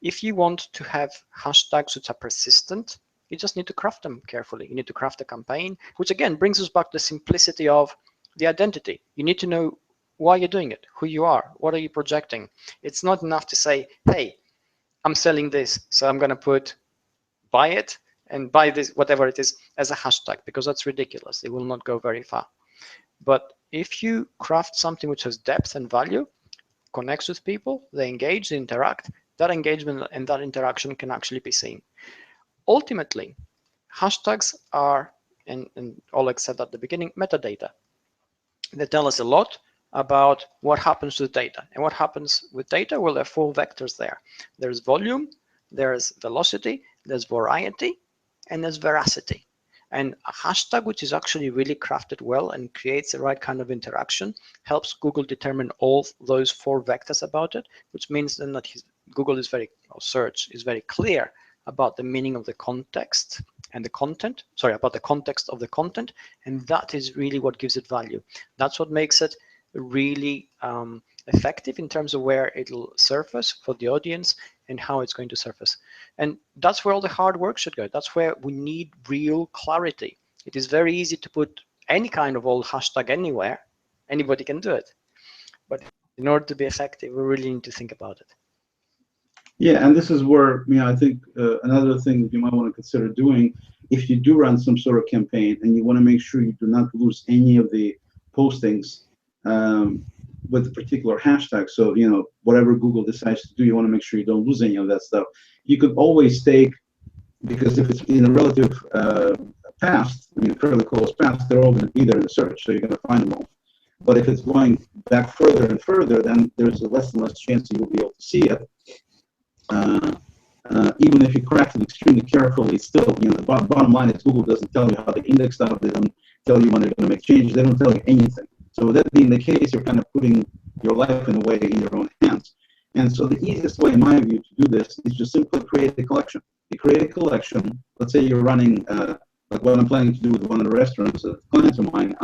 if you want to have hashtags which are persistent, you just need to craft them carefully. You need to craft a campaign, which again brings us back to the simplicity of the identity. You need to know why you're doing it, who you are, what are you projecting. It's not enough to say, hey, I'm selling this, so I'm going to put buy it and buy this, whatever it is, as a hashtag, because that's ridiculous. It will not go very far. But if you craft something which has depth and value, connects with people, they engage, they interact, that engagement and that interaction can actually be seen. Ultimately, hashtags are, and Oleg said at the beginning, metadata. They tell us a lot about what happens to the data. And what happens with data? Well, there are 4 vectors there. There's volume, there's velocity, there's variety, and there's veracity. And a hashtag which is actually really crafted well and creates the right kind of interaction helps Google determine all those 4 vectors about it, which means then that Google is search is very clear about the meaning of the context and the content, about the context of the content, and that is really what gives it value. That's what makes it really effective in terms of where it'll surface for the audience and how it's going to surface. And that's where all the hard work should go. That's where we need real clarity. It is very easy to put any kind of old hashtag anywhere. Anybody can do it. But in order to be effective, we really need to think about it. Yeah, and this is where I think another thing that you might want to consider doing, if you do run some sort of campaign and you want to make sure you do not lose any of the postings, with a particular hashtag. So, whatever Google decides to do, you want to make sure you don't lose any of that stuff. You could always take, because if it's in a relative past, fairly close past, they're all going to be there in the search, so you're going to find them all. But if it's going back further and further, then there's a less and less chance you will be able to see it. Even if you craft it extremely carefully, it's still, the bottom line is Google doesn't tell you how they index stuff. They don't tell you when they're going to make changes. They don't tell you anything. So with that being the case, you're kind of putting your life in a way in your own hands. And so the easiest way, in my view, to do this is just simply create a collection. You create a collection. Let's say you're running, like what I'm planning to do with one of the restaurants, clients of mine.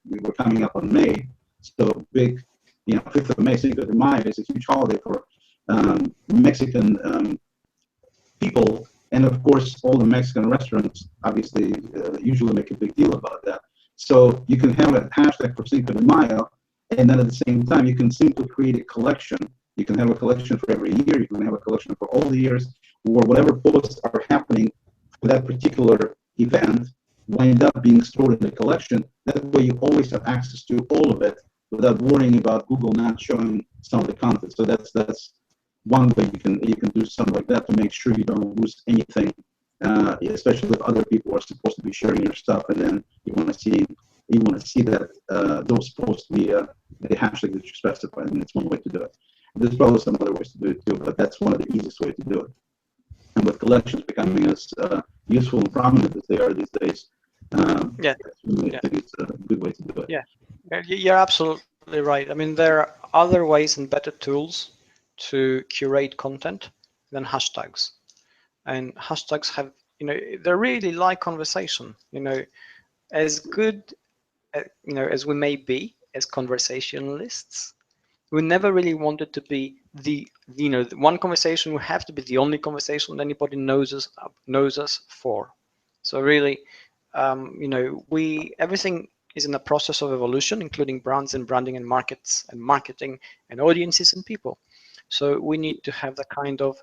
We were coming up on May, so big, 5th of May, Cinco de Mayo is a huge holiday for Mexican people, and of course, all the Mexican restaurants obviously usually make a big deal about that. So you can have a hashtag for Cinco de Mayo, and then at the same time, you can simply create a collection. You can have a collection for every year. You can have a collection for all the years, or whatever posts are happening for that particular event wind up being stored in the collection. That way, you always have access to all of it without worrying about Google not showing some of the content. So that's one way you can do something like that to make sure you don't lose anything, especially if other people are supposed to be sharing your stuff, and then you want to see that those posts via the hashtag that you specified. And it's one way to do it. There's probably some other ways to do it too, but that's one of the easiest ways to do it. And with collections becoming as useful and prominent as they are these days, I think it's a good way to do it. Yeah, you're absolutely right. I mean, there are other ways and better tools to curate content than hashtags. And hashtags have, they're really like conversation. As good, as we may be as conversationalists, we never really wanted to be the one conversation. We have to be the only conversation anybody knows us for. So really, everything is in a process of evolution, including brands and branding and markets and marketing and audiences and people. So we need to have the kind of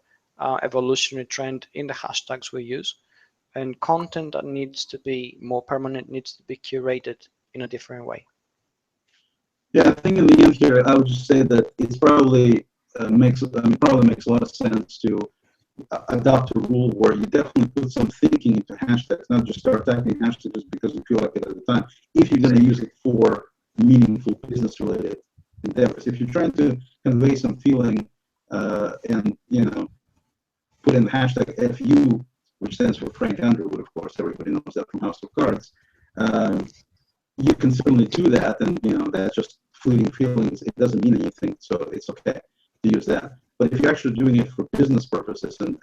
evolutionary trend in the hashtags we use, and content that needs to be more permanent needs to be curated in a different way. Yeah, I think in the end here, I would just say that it's probably makes a lot of sense to adopt a rule where you definitely put some thinking into hashtags, not just start typing hashtags just because you feel like it at the time. If you're going to use it for meaningful business-related endeavors, if you're trying to convey some feeling and put in the hashtag FU, which stands for Frank Underwood, of course, everybody knows that from House of Cards. You can certainly do that, and that's just fleeting feelings. It doesn't mean anything, so it's okay to use that. But if you're actually doing it for business purposes and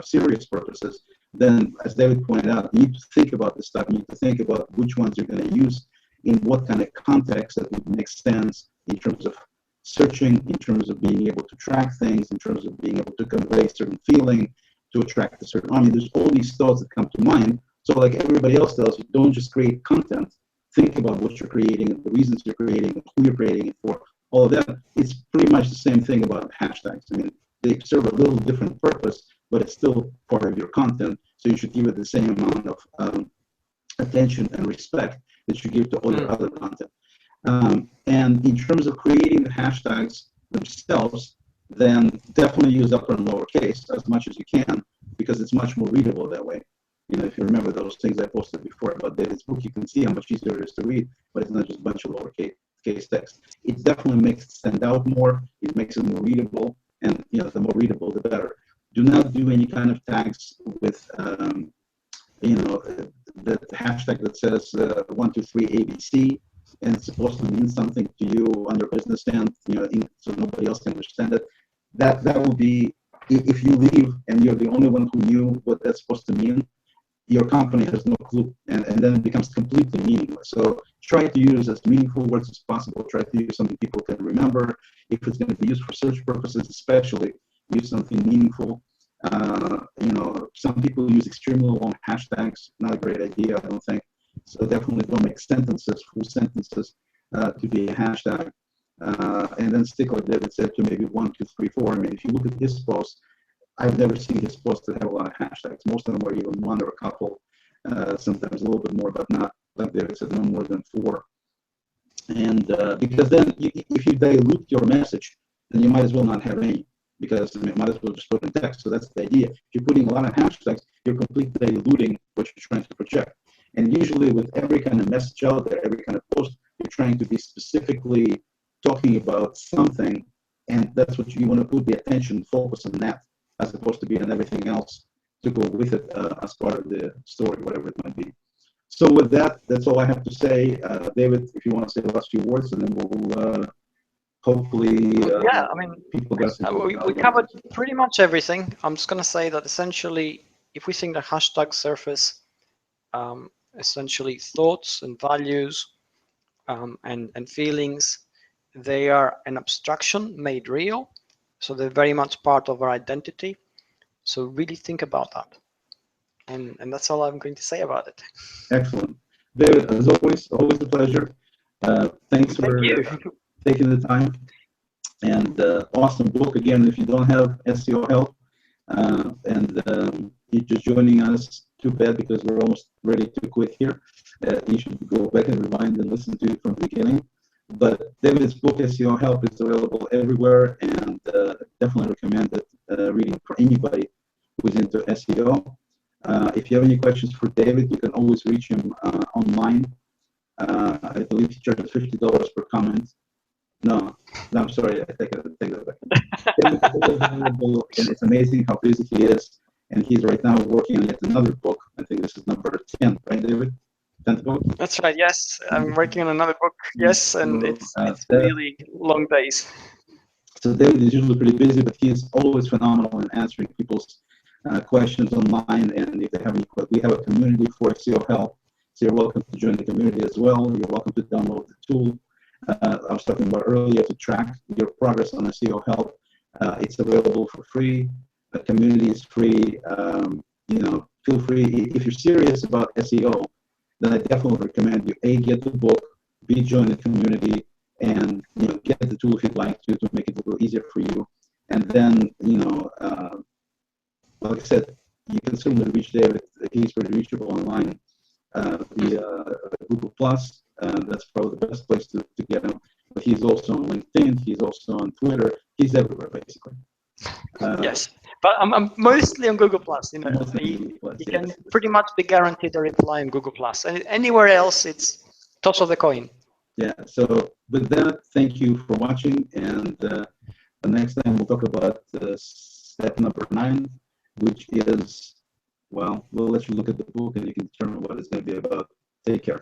serious purposes, then, as David pointed out, you need to think about this stuff. You need to think about which ones you're going to use in what kind of context that would make sense in terms of searching, in terms of being able to track things, in terms of being able to convey certain feeling, to attract a certain audience. There's all these thoughts that come to mind. So like everybody else does, you don't just create content. Think about what you're creating, the reasons you're creating, who you're creating it for, all of that. It's pretty much the same thing about hashtags. I mean, they serve a little different purpose, but it's still part of your content. So you should give it the same amount of attention and respect that you give to all your other content. And in terms of creating the hashtags themselves, then definitely use upper and lowercase as much as you can, because it's much more readable that way. If you remember those things I posted before about David's book, you can see how much easier it is to read, but it's not just a bunch of lowercase text. It definitely makes it stand out more. It makes it more readable, and the more readable, the better. Do not do any kind of tags with the hashtag that says 123 ABC, and it's supposed to mean something to you on your business stand, so nobody else can understand it. That will be, if you leave and you're the only one who knew what that's supposed to mean, your company has no clue, and then it becomes completely meaningless. So try to use as meaningful words as possible. Try to use something people can remember. If it's going to be used for search purposes, especially, use something meaningful. Some people use extremely long hashtags. Not a great idea, I don't think. So definitely don't make sentences, full sentences, to be a hashtag. And then stick, like David said, to maybe 1, 2, 3, 4. I mean, if you look at his posts, I've never seen his posts that have a lot of hashtags. Most of them are even one or a couple, sometimes a little bit more, but not, like David said, no more than 4. And because then if you dilute your message, then you might as well not have any, because you might as well just put in text. So that's the idea. If you're putting a lot of hashtags, you're completely diluting what you're trying to project. And usually with every kind of message out there, every kind of post, you're trying to be specifically talking about something, and that's what you want to put the attention, focus on that, as opposed to be on everything else to go with it as part of the story, whatever it might be. So with that, that's all I have to say. David, if you want to say the last few words, and then we'll hopefully Yeah, I mean, people got some. we covered pretty much everything. I'm just going to say that essentially, if we think the hashtag surface essentially thoughts and values and feelings, they are an abstraction made real. So they're very much part of our identity. So really think about that. And that's all I'm going to say about it. Excellent. David, as always a pleasure. Thanks for taking the time. And awesome book. Again, if you don't have SEO Help and you're just joining us, too bad, because we're almost ready to quit here. You should go back and rewind and listen to it from the beginning. But David's book, SEO Help, is available everywhere, and definitely recommend it reading for anybody who's into SEO. If you have any questions for David, you can always reach him online. I believe he charges $50 per comment. No, I'm sorry. I take that back. And it's amazing how busy he is. And he's right now working on yet another book. I think this is number 10, right, David? 10th book? That's right, yes. I'm working on another book, yes, and it's really long days. So David is usually pretty busy, but he is always phenomenal in answering people's questions online. And if they have any questions, we have a community for SEO Help. So you're welcome to join the community as well. You're welcome to download the tool I was talking about earlier to track your progress on SEO Help. It's available for free. The community is free. Feel free, if you're serious about SEO, then I definitely recommend you A, get the book, B, join the community, and get the tool if you'd like to make it a little easier for you. And then like I said, you can certainly reach David. He's pretty reachable online via Google Plus. That's probably the best place to get him. But he's also on LinkedIn. He's also on Twitter. He's everywhere, basically. Yes, but I'm mostly on Google Plus. You can pretty much be guaranteed a reply on Google Plus. And anywhere else, it's toss of the coin. Yeah. So with that, thank you for watching. And the next time we'll talk about step number 9, which is, well, we'll let you look at the book and you can determine what it's going to be about. Take care.